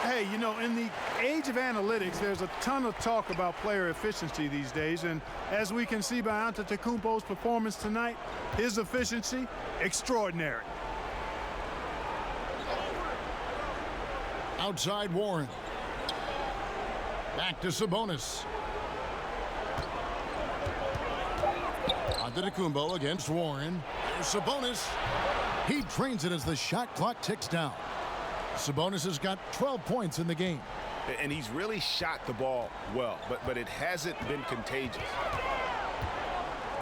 Hey, you know, in the age of analytics, there's a ton of talk about player efficiency these days, and as we can see by Antetokounmpo's performance tonight, his efficiency, extraordinary. Outside Warren. Back to Sabonis. Antetokounmpo against Warren. Here's Sabonis. He trains it as the shot clock ticks down. Sabonis has got 12 points in the game. And he's really shot the ball well, but it hasn't been contagious.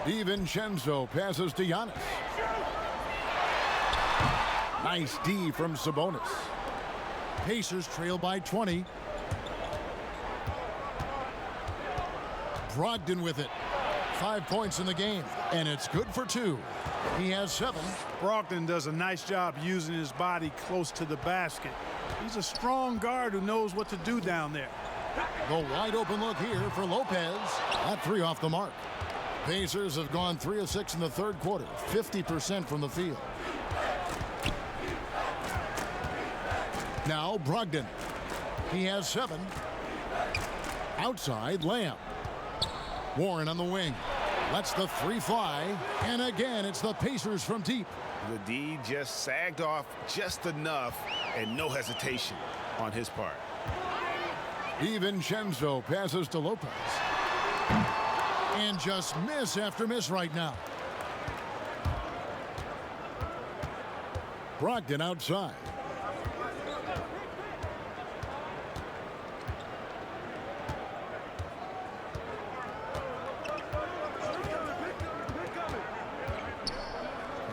DiVincenzo passes to Giannis. Nice D from Sabonis. Pacers trail by 20. Brogdon with it. 5 points in the game, and it's good for 2. He has 7. Brogdon does a nice job using his body close to the basket. He's a strong guard who knows what to do down there. The wide open look here for Lopez. That 3 off the mark. Pacers have gone 3 of 6 in the third quarter, 50% from the field. Now Brogdon. He has 7. Outside Lamb. Warren on the wing. Lets the 3 fly. And again, it's the Pacers from deep. The D just sagged off just enough, and no hesitation on his part. DiVincenzo passes to Lopez. And just miss after miss right now. Brogdon outside.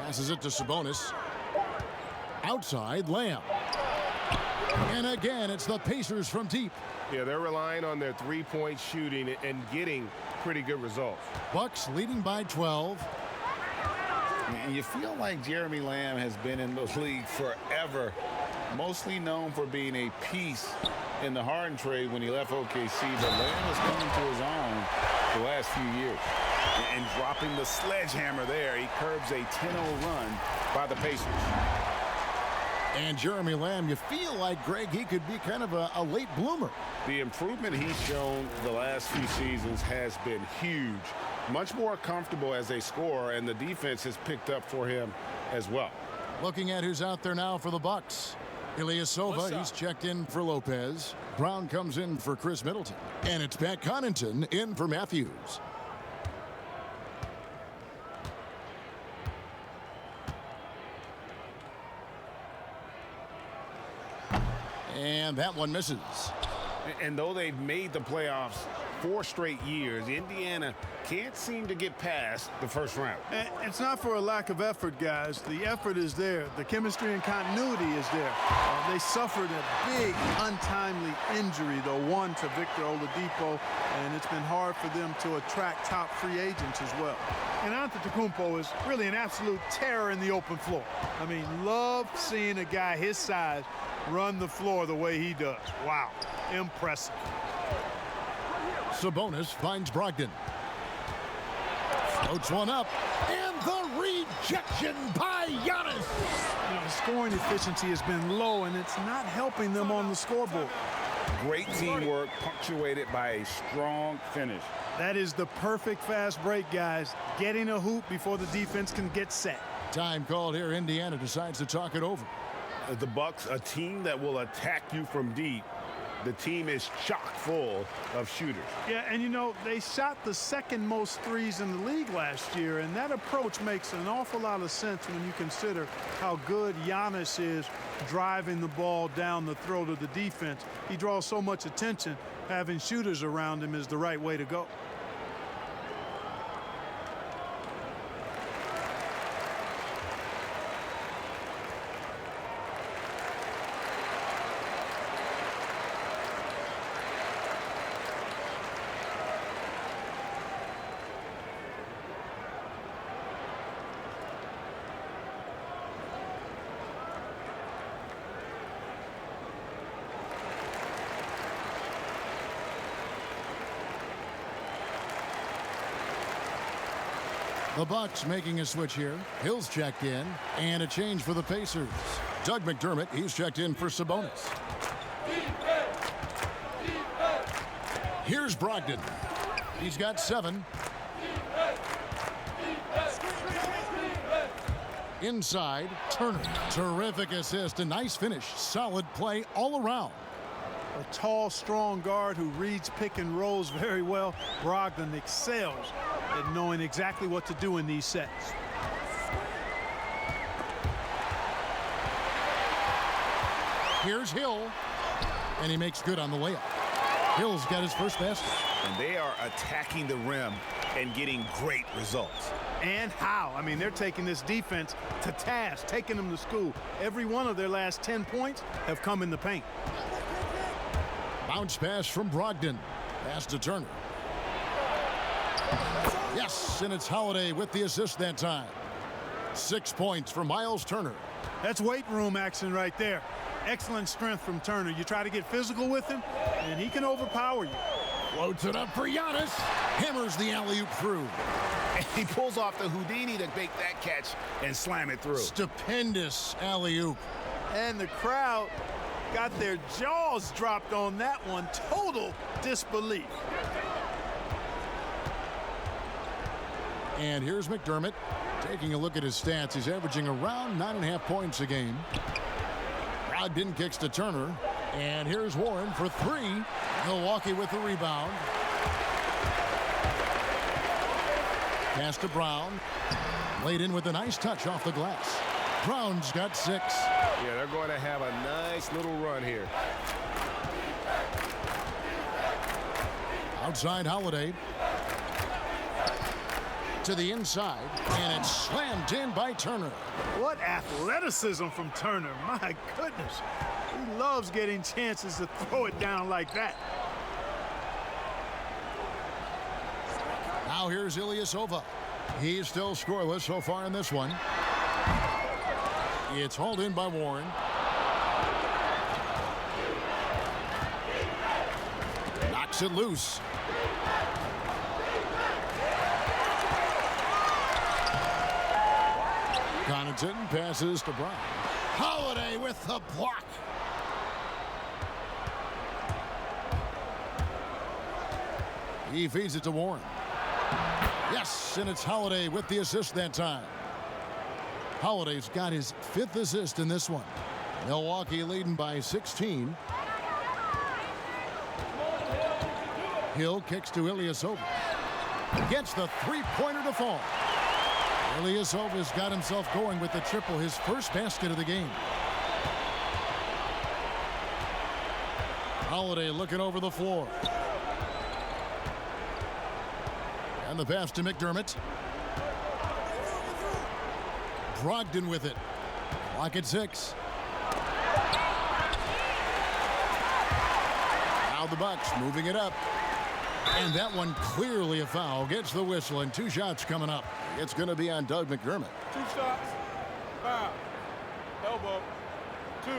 Passes it to Sabonis. Outside, Lamb. And again, it's the Pacers from deep. Yeah, they're relying on their three-point shooting and getting pretty good results. Bucks leading by 12. And you feel like Jeremy Lamb has been in the league forever, mostly known for being a piece in the Harden trade when he left OKC, but Lamb has come into his own the last few years. And dropping the sledgehammer there, he curbs a 10-0 run by the Pacers. And Jeremy Lamb, you feel like, Greg, he could be kind of a late bloomer. The improvement he's shown the last few seasons has been huge. Much more comfortable as a scorer, and the defense has picked up for him as well. Looking at who's out there now for the Bucks. Ilyasova, he's checked in for Lopez. Brown comes in for Chris Middleton. And it's Pat Connaughton in for Matthews. And that one misses. And though they've made the playoffs 4 straight years, Indiana can't seem to get past the first round. It's not for a lack of effort, guys. The effort is there. The chemistry and continuity is there. They suffered a big, untimely injury, though, one to Victor Oladipo, and it's been hard for them to attract top free agents as well. And Antetokounmpo is really an absolute terror in the open floor. I mean, love seeing a guy his size run the floor the way he does. Wow, impressive. Sabonis finds Brogdon. Floats one up, and the rejection by Giannis. The scoring efficiency has been low, and it's not helping them on the scoreboard. Great teamwork punctuated by a strong finish. That is the perfect fast break, guys. Getting a hoop before the defense can get set. Time called here. Indiana decides to talk it over. The Bucks, a team that will attack you from deep. The team is chock full of shooters. Yeah, and they shot the second most threes in the league last year, and that approach makes an awful lot of sense when you consider how good Giannis is driving the ball down the throat of the defense. He draws so much attention. Having shooters around him is the right way to go. The Bucks making a switch here. Hill's checked in, and a change for the Pacers. Doug McDermott, he's checked in for Sabonis. Here's Brogdon. He's got 7. Inside, Turner. Terrific assist, a nice finish. Solid play all around. A tall, strong guard who reads pick and rolls very well. Brogdon excels at knowing exactly what to do in these sets. Here's Hill, and he makes good on the layup. Hill's got his first basket. And they are attacking the rim and getting great results. And how? I mean, they're taking this defense to task, taking them to school. Every one of their last 10 points have come in the paint. Bounce pass from Brogdon. Pass to Turner. Yes, and it's Holiday with the assist that time. 6 points for Miles Turner. That's weight room action right there. Excellent strength from Turner. You try to get physical with him, and he can overpower you. Floats it up for Giannis. Hammers the alley-oop through. And he pulls off the Houdini to make that catch and slam it through. Stupendous alley-oop. And the crowd got their jaws dropped on that one. Total disbelief. And here's McDermott taking a look at his stats. He's averaging around 9.5 points a game. Brogdon kicks to Turner. And here's Warren for 3. Milwaukee with the rebound. Pass to Brown. Laid in with a nice touch off the glass. Brown's got 6. Yeah, they're going to have a nice little run here. Outside Holiday. To the inside, and it's slammed in by Turner. What athleticism from Turner. My goodness. He loves getting chances to throw it down like that. Now here's Ilyasova. He's still scoreless so far in this one. It's hauled in by Warren. Knocks it loose. Connaughton passes to Brown. Holiday with the block. He feeds it to Warren. Yes, and it's Holiday with the assist that time. Holiday's got his 5th assist in this one. Milwaukee leading by 16. Hill kicks to Ilyasova. Gets the three-pointer to fall. Ilyasova's got himself going with the triple, his first basket of the game. Holiday looking over the floor. And the pass to McDermott. Brogdon with it. Clock at 6. Now the Bucks moving it up. And that one clearly a foul. Gets the whistle and 2 shots coming up. It's going to be on Doug McDermott. 2 shots. Foul. Elbow. 2.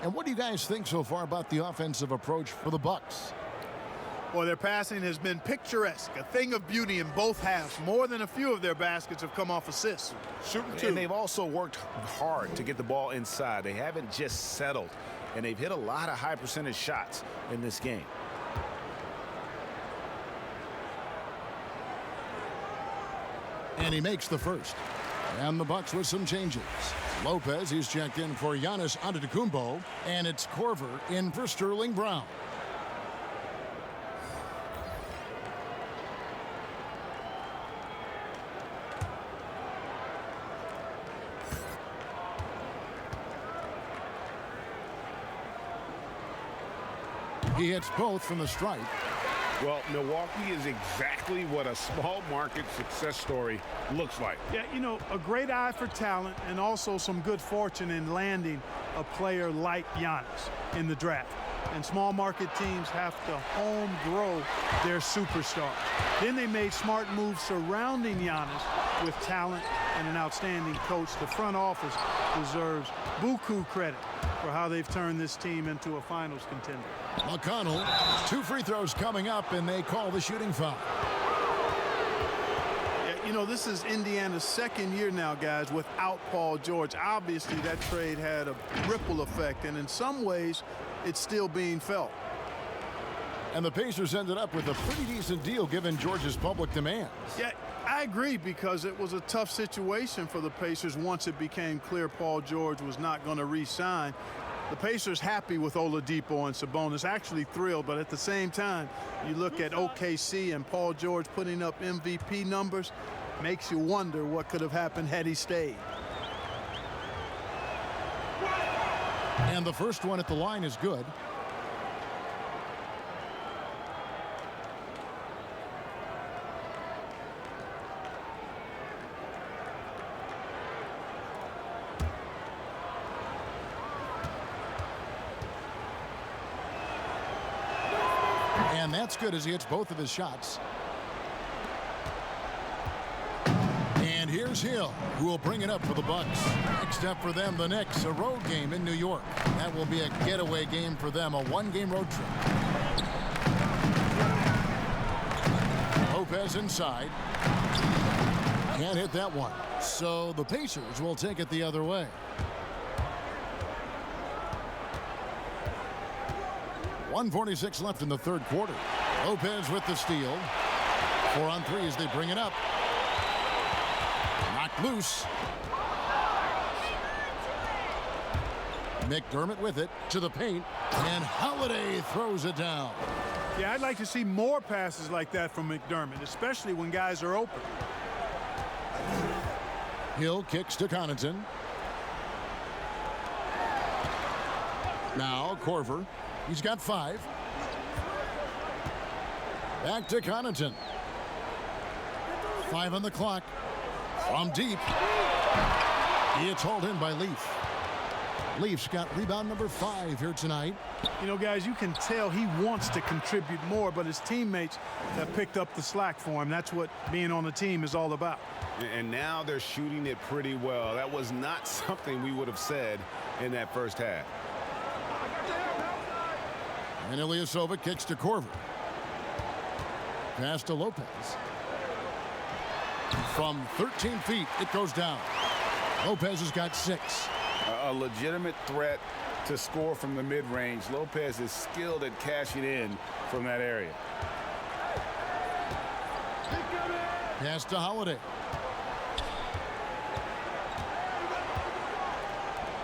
And what do you guys think so far about the offensive approach for the Bucks? Well, their passing has been picturesque, a thing of beauty in both halves. More than a few of their baskets have come off assists. Shooting 2. And they've also worked hard to get the ball inside. They haven't just settled. And they've hit a lot of high percentage shots in this game. And he makes the first. And the Bucks with some changes. Lopez, he's checked in for Giannis Antetokounmpo. And it's Korver in for Sterling Brown. He hits both from the stripe. Well, Milwaukee is exactly what a small market success story looks like. Yeah, you know, a great eye for talent and also some good fortune in landing a player like Giannis in the draft. And small market teams have to home grow their superstar. Then they made smart moves surrounding Giannis with talent and an outstanding coach. The front office deserves buku credit for how they've turned this team into a finals contender. McConnell, 2 free throws coming up, and they call the shooting foul. Yeah, you know, this is Indiana's 2nd year now, guys, without Paul George. Obviously, that trade had a ripple effect, and in some ways, it's still being felt. And the Pacers ended up with a pretty decent deal given George's public demands. Yeah, I agree, because it was a tough situation for the Pacers once it became clear Paul George was not going to re-sign. The Pacers happy with Oladipo and Sabonis, actually thrilled, but at the same time, you look at OKC and Paul George putting up MVP numbers, makes you wonder what could have happened had he stayed. And the first one at the line is good. And that's good as he hits both of his shots. And here's Hill, who will bring it up for the Bucks. Next up for them, the Knicks, a road game in New York. That will be a getaway game for them, a 1-game road trip. Lopez inside. Can't hit that one. So the Pacers will take it the other way. .146 left in the 3rd quarter. Lopez with the steal. 4 on 3 as they bring it up. Knocked loose. McDermott with it to the paint. And Holiday throws it down. Yeah, I'd like to see more passes like that from McDermott, especially when guys are open. Hill kicks to Connaughton. Now Korver. He's got 5. Back to Connaughton. 5 on the clock. From deep. It's hauled in by Leaf. Leaf's got rebound number 5 here tonight. You know, guys, you can tell he wants to contribute more, but his teammates have picked up the slack for him. That's what being on the team is all about. And now they're shooting it pretty well. That was not something we would have said in that first half. And Ilyasova kicks to Korver. Pass to Lopez. From 13 feet, it goes down. Lopez has got 6. A legitimate threat to score from the mid-range. Lopez is skilled at cashing in from that area. Pass to Holiday.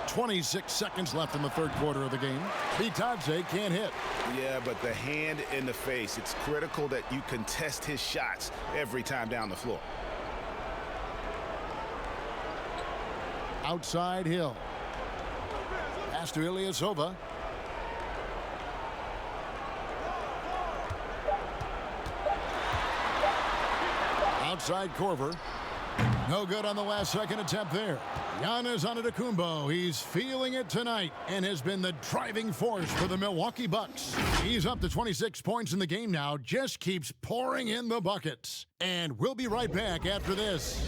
26 seconds left in the third quarter of the game. Bitadze can't hit. Yeah, but the hand in the face, it's critical that you contest his shots every time down the floor. Outside Hill. Pass to Ilyasova. Outside Korver. No good on the last second attempt there. Giannis Antetokounmpo. He's feeling it tonight and has been the driving force for the Milwaukee Bucks. He's up to 26 points in the game now. Just keeps pouring in the buckets. And we'll be right back after this.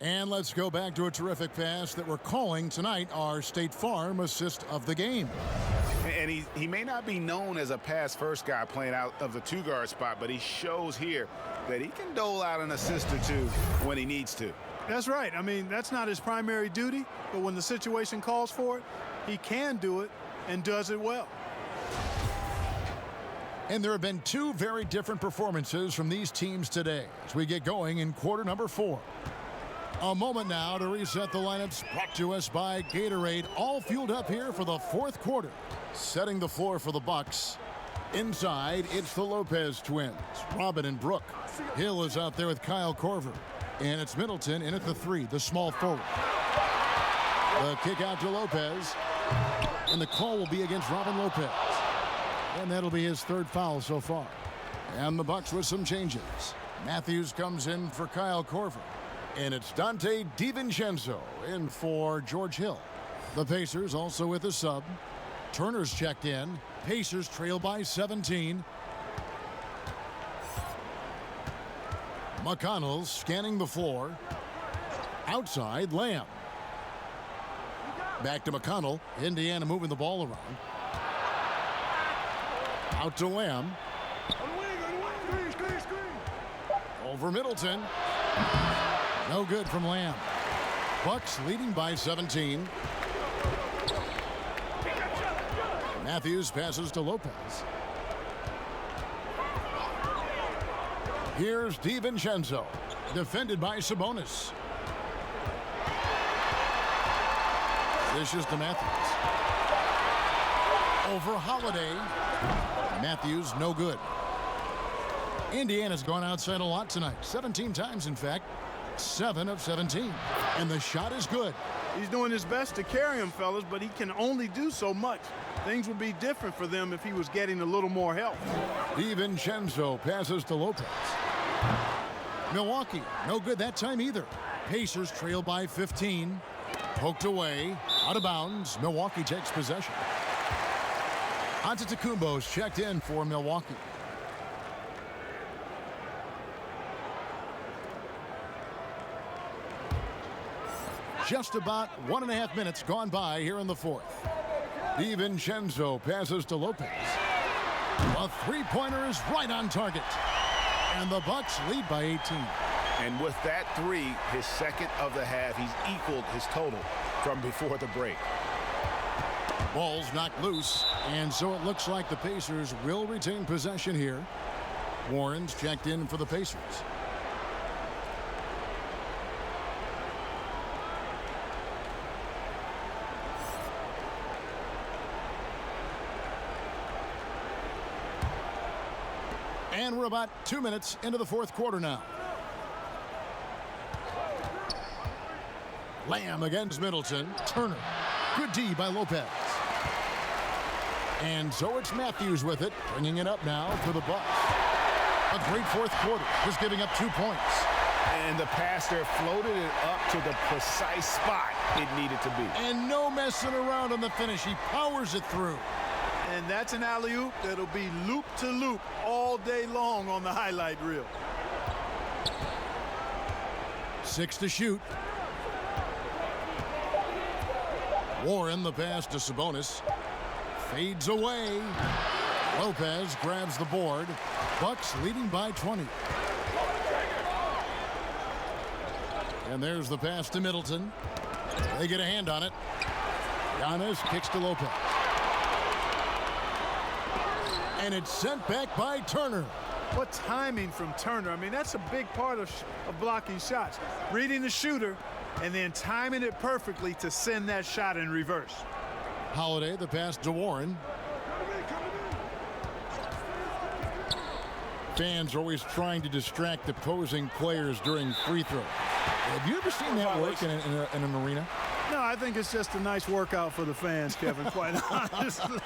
And let's go back to a terrific pass that we're calling tonight our State Farm assist of the game. And he may not be known as a pass-first guy playing out of the two-guard spot, but he shows here that he can dole out an assist or two when he needs to. That's right. I mean, that's not his primary duty, but when the situation calls for it, he can do it and does it well. And there have been two very different performances from these teams today as we get going in quarter number 4. A moment now to reset the lineups, brought to us by Gatorade, all fueled up here for the fourth quarter. Setting the floor for the Bucks. Inside, it's the Lopez twins, Robin and Brooke. Hill is out there with Kyle Korver. And it's Middleton in at the 3, the small forward. The kick out to Lopez. And the call will be against Robin Lopez. And that'll be his 3rd foul so far. And the Bucks with some changes. Matthews comes in for Kyle Korver. And it's Dante DiVincenzo in for George Hill. The Pacers also with a sub. Turner's checked in. Pacers trail by 17. McConnell scanning the floor. Outside, Lamb. Back to McConnell. Indiana moving the ball around. Out to Lamb. Over Middleton. No good from Lamb. Bucks leading by 17. Matthews passes to Lopez. Here's DiVincenzo, defended by Sabonis. Dishes to Matthews. Over Holiday. Matthews, no good. Indiana's gone outside a lot tonight. 17 times, in fact. 7 of 17. And the shot is good. He's doing his best to carry him, fellas, but he can only do so much. Things would be different for them if he was getting a little more help. DiVincenzo passes to Lopez. Milwaukee, no good that time either. Pacers trail by 15. Poked away, out of bounds. Milwaukee takes possession. Antetokounmpo's checked in for Milwaukee. Just about 1.5 minutes gone by here in the fourth. DiVincenzo passes to Lopez. A three-pointer is right on target. And the Bucks lead by 18. And with that 3, his second of the half, he's equaled his total from before the break. Ball's knocked loose, and so it looks like the Pacers will retain possession here. Warren's checked in for the Pacers. And we're about 2 minutes into the fourth quarter now. Lamb against Middleton. Turner. Good D by Lopez. And so it's Matthews with it, bringing it up now for the Bucks. A great fourth quarter, just giving up 2 points. And the pass there floated it up to the precise spot it needed to be. And no messing around on the finish. He powers it through. And that's an alley-oop that'll be loop to loop all day long on the highlight reel. 6 to shoot. Warren, the pass to Sabonis. Fades away. Lopez grabs the board. Bucks leading by 20. And there's the pass to Middleton. They get a hand on it. Giannis kicks to Lopez. And it's sent back by Turner. What timing from Turner. I mean, that's a big part of blocking shots. Reading the shooter and then timing it perfectly to send that shot in reverse. Holiday, the pass to Warren. Fans are always trying to distract opposing players during free throws. Have you ever seen that work in an arena? No, I think it's just a nice workout for the fans, Kevin, quite honestly.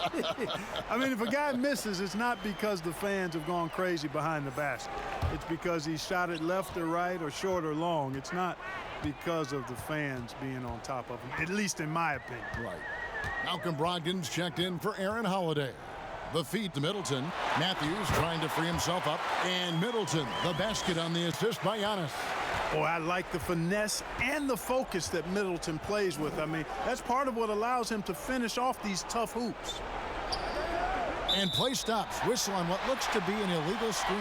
I mean, if a guy misses, it's not because the fans have gone crazy behind the basket. It's because he shot it left or right or short or long. It's not because of the fans being on top of him, at least in my opinion. Right. Malcolm Brogdon's checked in for Aaron Holiday. The feed to Middleton. Matthews trying to free himself up. And Middleton, the basket on the assist by Giannis. Boy, I like the finesse and the focus that Middleton plays with. I mean, that's part of what allows him to finish off these tough hoops. And play stops. Whistle on what looks to be an illegal screen.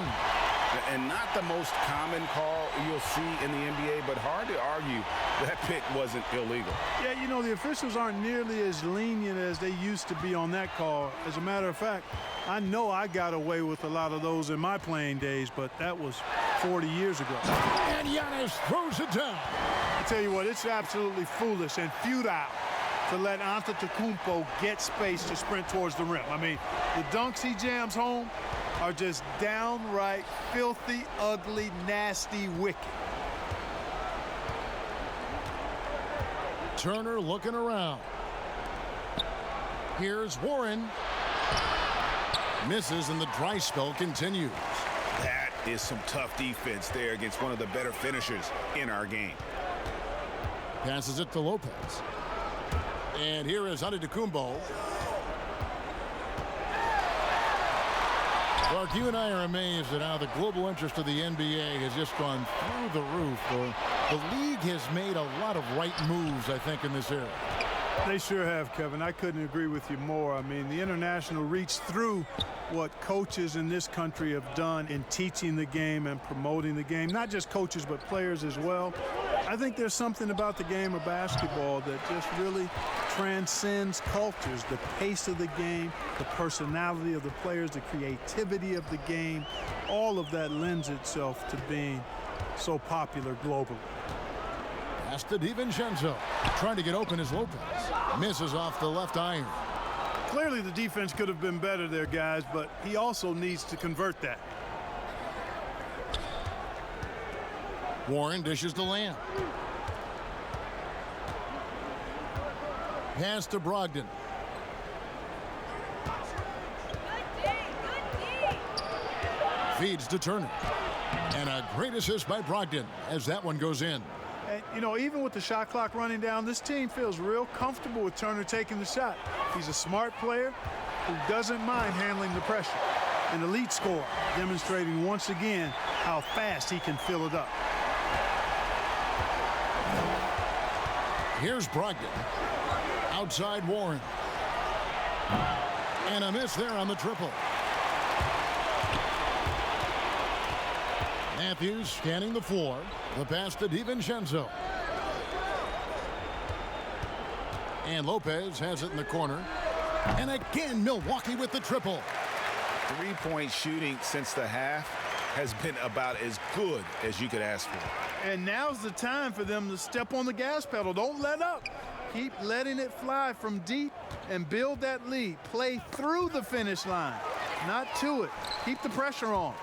And not the most common call you'll see in the NBA, but hard to argue that pick wasn't illegal. Yeah, you know, the officials aren't nearly as lenient as they used to be on that call. As a matter of fact, I know I got away with a lot of those in my playing days, but that was 40 years ago. And Giannis throws it down. I tell you what, it's absolutely foolish and futile to let Antetokounmpo get space to sprint towards the rim. I mean, the dunks he jams home are just downright filthy, ugly, nasty, wicked. Turner looking around. Here's Warren. Misses and the dry spell continues. That is some tough defense there against one of the better finishers in our game. Passes it to Lopez. And here is Antetokounmpo. Clark, you and I are amazed at how the global interest of the NBA has just gone through the roof. The league has made a lot of right moves, I think, in this era. They sure have, Kevin. I couldn't agree with you more. I mean, the international reach through what coaches in this country have done in teaching the game and promoting the game. Not just coaches, but players as well. I think there's something about the game of basketball that just really transcends cultures. The pace of the game, the personality of the players, the creativity of the game, all of that lends itself to being so popular globally. Pass to DiVincenzo. Trying to get open is Lopez. Misses off the left iron. Clearly the defense could have been better there, guys, but he also needs to convert that. Warren dishes to Lamb. Pass to Brogdon. Feeds to Turner. And a great assist by Brogdon as that one goes in. And, you know, even with the shot clock running down, this team feels real comfortable with Turner taking the shot. He's a smart player who doesn't mind handling the pressure. An elite scorer, demonstrating once again how fast he can fill it up. Here's Brogdon. Outside Warren. And a miss there on the triple. Matthews scanning the floor. The pass to DiVincenzo. And Lopez has it in the corner. And again, Milwaukee with the triple. Three-point shooting since the half has been about as good as you could ask for. And now's the time for them to step on the gas pedal. Don't let up. Keep letting it fly from deep and build that lead. Play through the finish line, not to it. Keep the pressure on.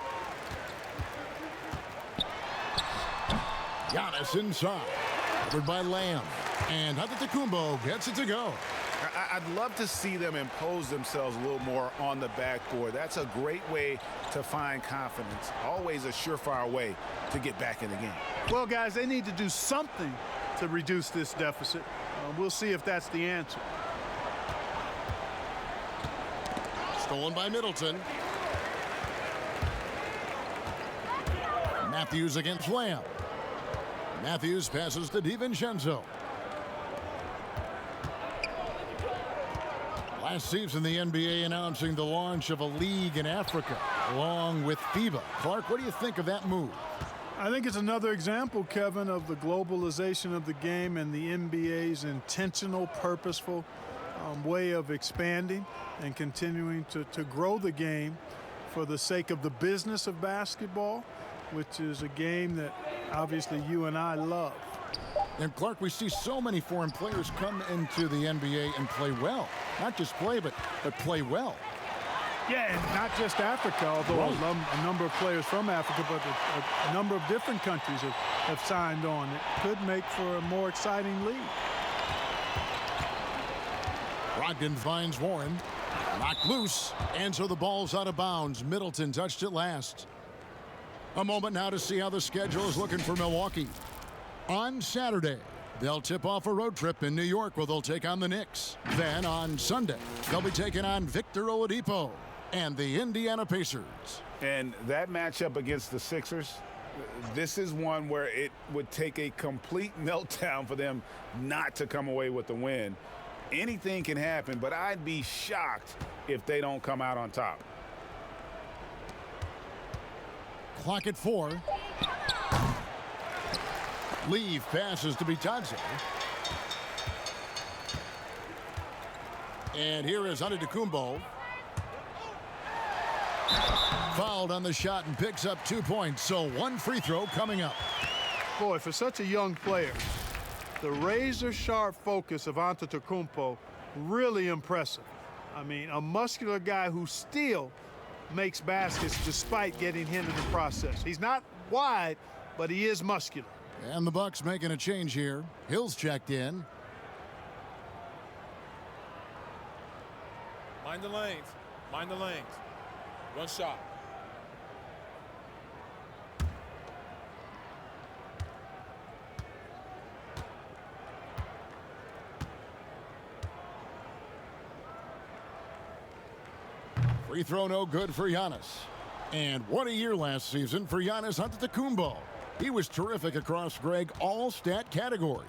Giannis inside. Covered by Lamb. And Antetokounmpo gets it to go. I'd love to see them impose themselves a little more on the backboard. That's a great way to find confidence. Always a surefire way to get back in the game. Well, guys, they need to do something to reduce this deficit. We'll see if that's the answer. Stolen by Middleton. Matthews against Lamb. Matthews passes to DiVincenzo. Last season, the NBA announcing the launch of a league in Africa, along with FIBA. Clark, what do you think of that move? I think it's another example, Kevin, of the globalization of the game and the NBA's intentional, purposeful way of expanding and continuing to grow the game for the sake of the business of basketball, which is a game that obviously you and I love. And Clark, we see so many foreign players come into the NBA and play well. Not just play, but play well. Yeah, and not just Africa, although a number of players from Africa, but a number of different countries have signed on. It could make for a more exciting league. Brogdon finds Warren. Knocked loose, and so the ball's out of bounds. Middleton touched it last. A moment now to see how the schedule is looking for Milwaukee. On Saturday, they'll tip off a road trip in New York where they'll take on the Knicks. Then on Sunday, they'll be taking on Victor Oladipo and the Indiana Pacers. And that matchup against the Sixers, this is one where it would take a complete meltdown for them not to come away with the win. Anything can happen, but I'd be shocked if they don't come out on top. Clock at 4. Leave passes to Bitadze. And here is Antetokounmpo. Fouled on the shot and picks up 2 points. So one free throw coming up. Boy, for such a young player, the razor-sharp focus of Antetokounmpo, really impressive. I mean, a muscular guy who still makes baskets despite getting hit in the process. He's not wide, but he is muscular. And the Bucks making a change here. Hill's checked in. Mind the lanes. Mind the lanes. One shot. Free throw no good for Giannis. And what a year last season for Giannis Antetokounmpo. He was terrific across, Greg, all stat categories.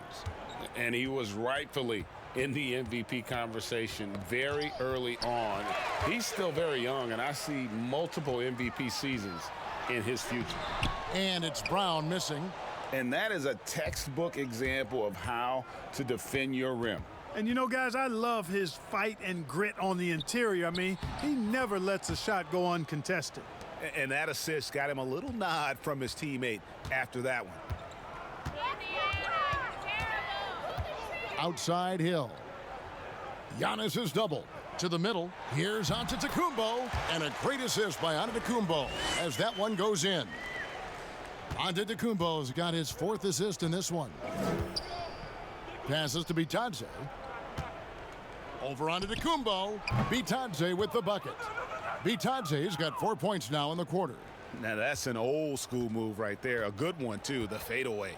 And he was rightfully in the MVP conversation very early on. He's still very young, and I see multiple MVP seasons in his future. And it's Brown missing. And that is a textbook example of how to defend your rim. And, you know, guys, I love his fight and grit on the interior. I mean, he never lets a shot go uncontested. And that assist got him a little nod from his teammate after that one. Outside Hill. Giannis is doubled. To the middle. Here's Antetokounmpo. And a great assist by Antetokounmpo as that one goes in. Antetokounmpo's got his 4th assist in this one. Passes to Bitadze. Over Antetokounmpo. Bitadze with the bucket. Bitadze's got 4 points now in the quarter. Now that's an old school move right there. A good one, too, the fadeaway.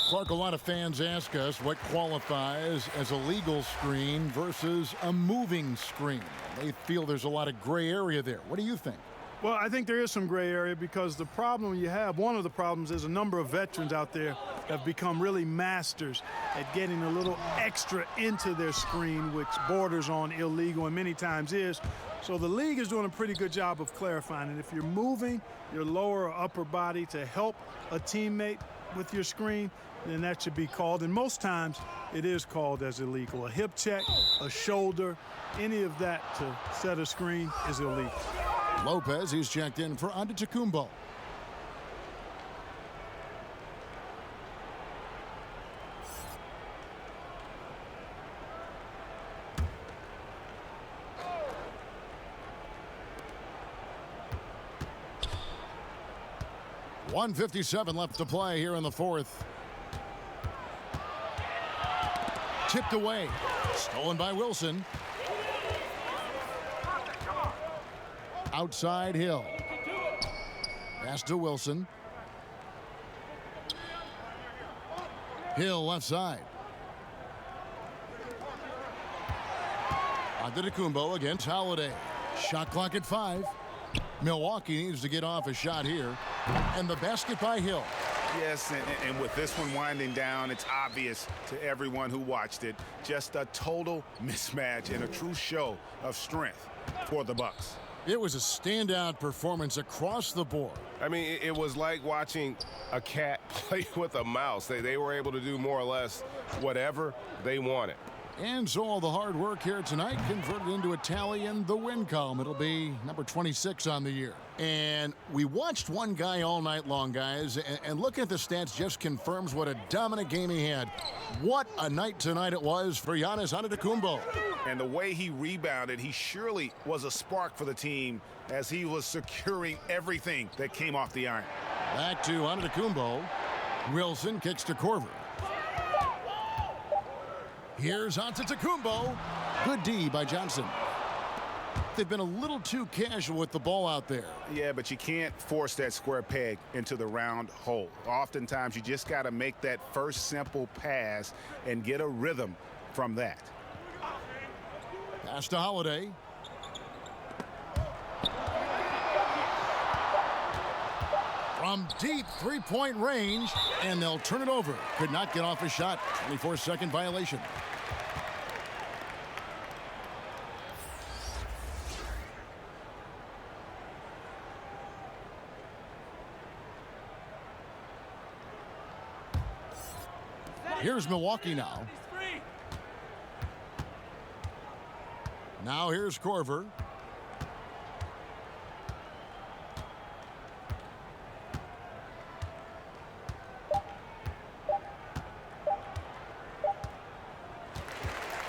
Clark, a lot of fans ask us what qualifies as a legal screen versus a moving screen. They feel there's a lot of gray area there. What do you think? Well, I think there is some gray area because the problem you have, one of the problems is a number of veterans out there have become really masters at getting a little extra into their screen, which borders on illegal and many times is. So the league is doing a pretty good job of clarifying it. If you're moving your lower or upper body to help a teammate with your screen, then that should be called. And most times it is called as illegal. A hip check, a shoulder, any of that to set a screen is illegal. Lopez, he's checked in for Antetokounmpo. .157 left to play here in the 4th. Tipped away. Stolen by Wilson. Outside Hill. Pass to Wilson. Hill left side. Antetokounmpo against Holiday. Shot clock at 5. Milwaukee needs to get off a shot here. And the basket by Hill. Yes, and with this one winding down, it's obvious to everyone who watched it. Just a total mismatch and a true show of strength for the Bucks. It was a standout performance across the board. I mean, it was like watching a cat play with a mouse. They were able to do more or less whatever they wanted. And so all the hard work here tonight converted into a tally in the win column. It'll be number 26 on the year. And we watched one guy all night long, guys, and looking at the stats just confirms what a dominant game he had. What a night tonight it was for Giannis Antetokounmpo. And the way he rebounded, he surely was a spark for the team as he was securing everything that came off the iron. Back to Antetokounmpo. Wilson kicks to Korver. Here's Antetokounmpo. Good D by Johnson. They've been a little too casual with the ball out there. Yeah, but you can't force that square peg into the round hole. Oftentimes, you just got to make that first simple pass and get a rhythm from that. Pass to Holiday. From deep three-point range, and they'll turn it over. Could not get off a shot. 24-second violation. Here's Milwaukee now. Now here's Korver.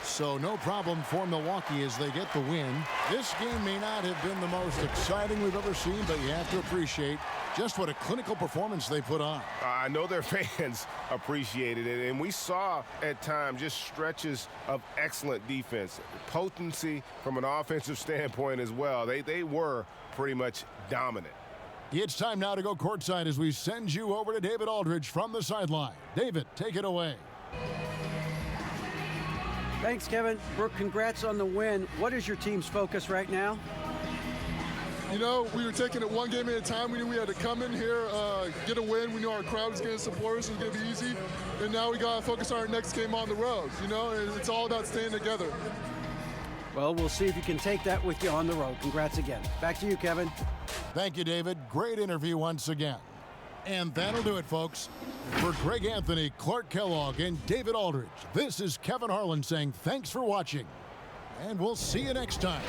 So no problem for Milwaukee as they get the win. This game may not have been the most exciting we've ever seen, but you have to appreciate just what a clinical performance they put on. I know their fans appreciated it, and we saw at times just stretches of excellent defense. Potency from an offensive standpoint as well. They were pretty much dominant. It's time now to go courtside as we send you over to David Aldridge from the sideline. David, take it away. Thanks, Kevin. Brooke, congrats on the win. What is your team's focus right now? You know, we were taking it one game at a time. We knew we had to come in here, get a win. We knew our crowd was going to support us. It was going to be easy. And now we got to focus on our next game on the road. You know, and it's all about staying together. Well, we'll see if you can take that with you on the road. Congrats again. Back to you, Kevin. Thank you, David. Great interview once again. And that'll do it, folks. For Greg Anthony, Clark Kellogg, and David Aldridge, this is Kevin Harlan saying thanks for watching. And we'll see you next time.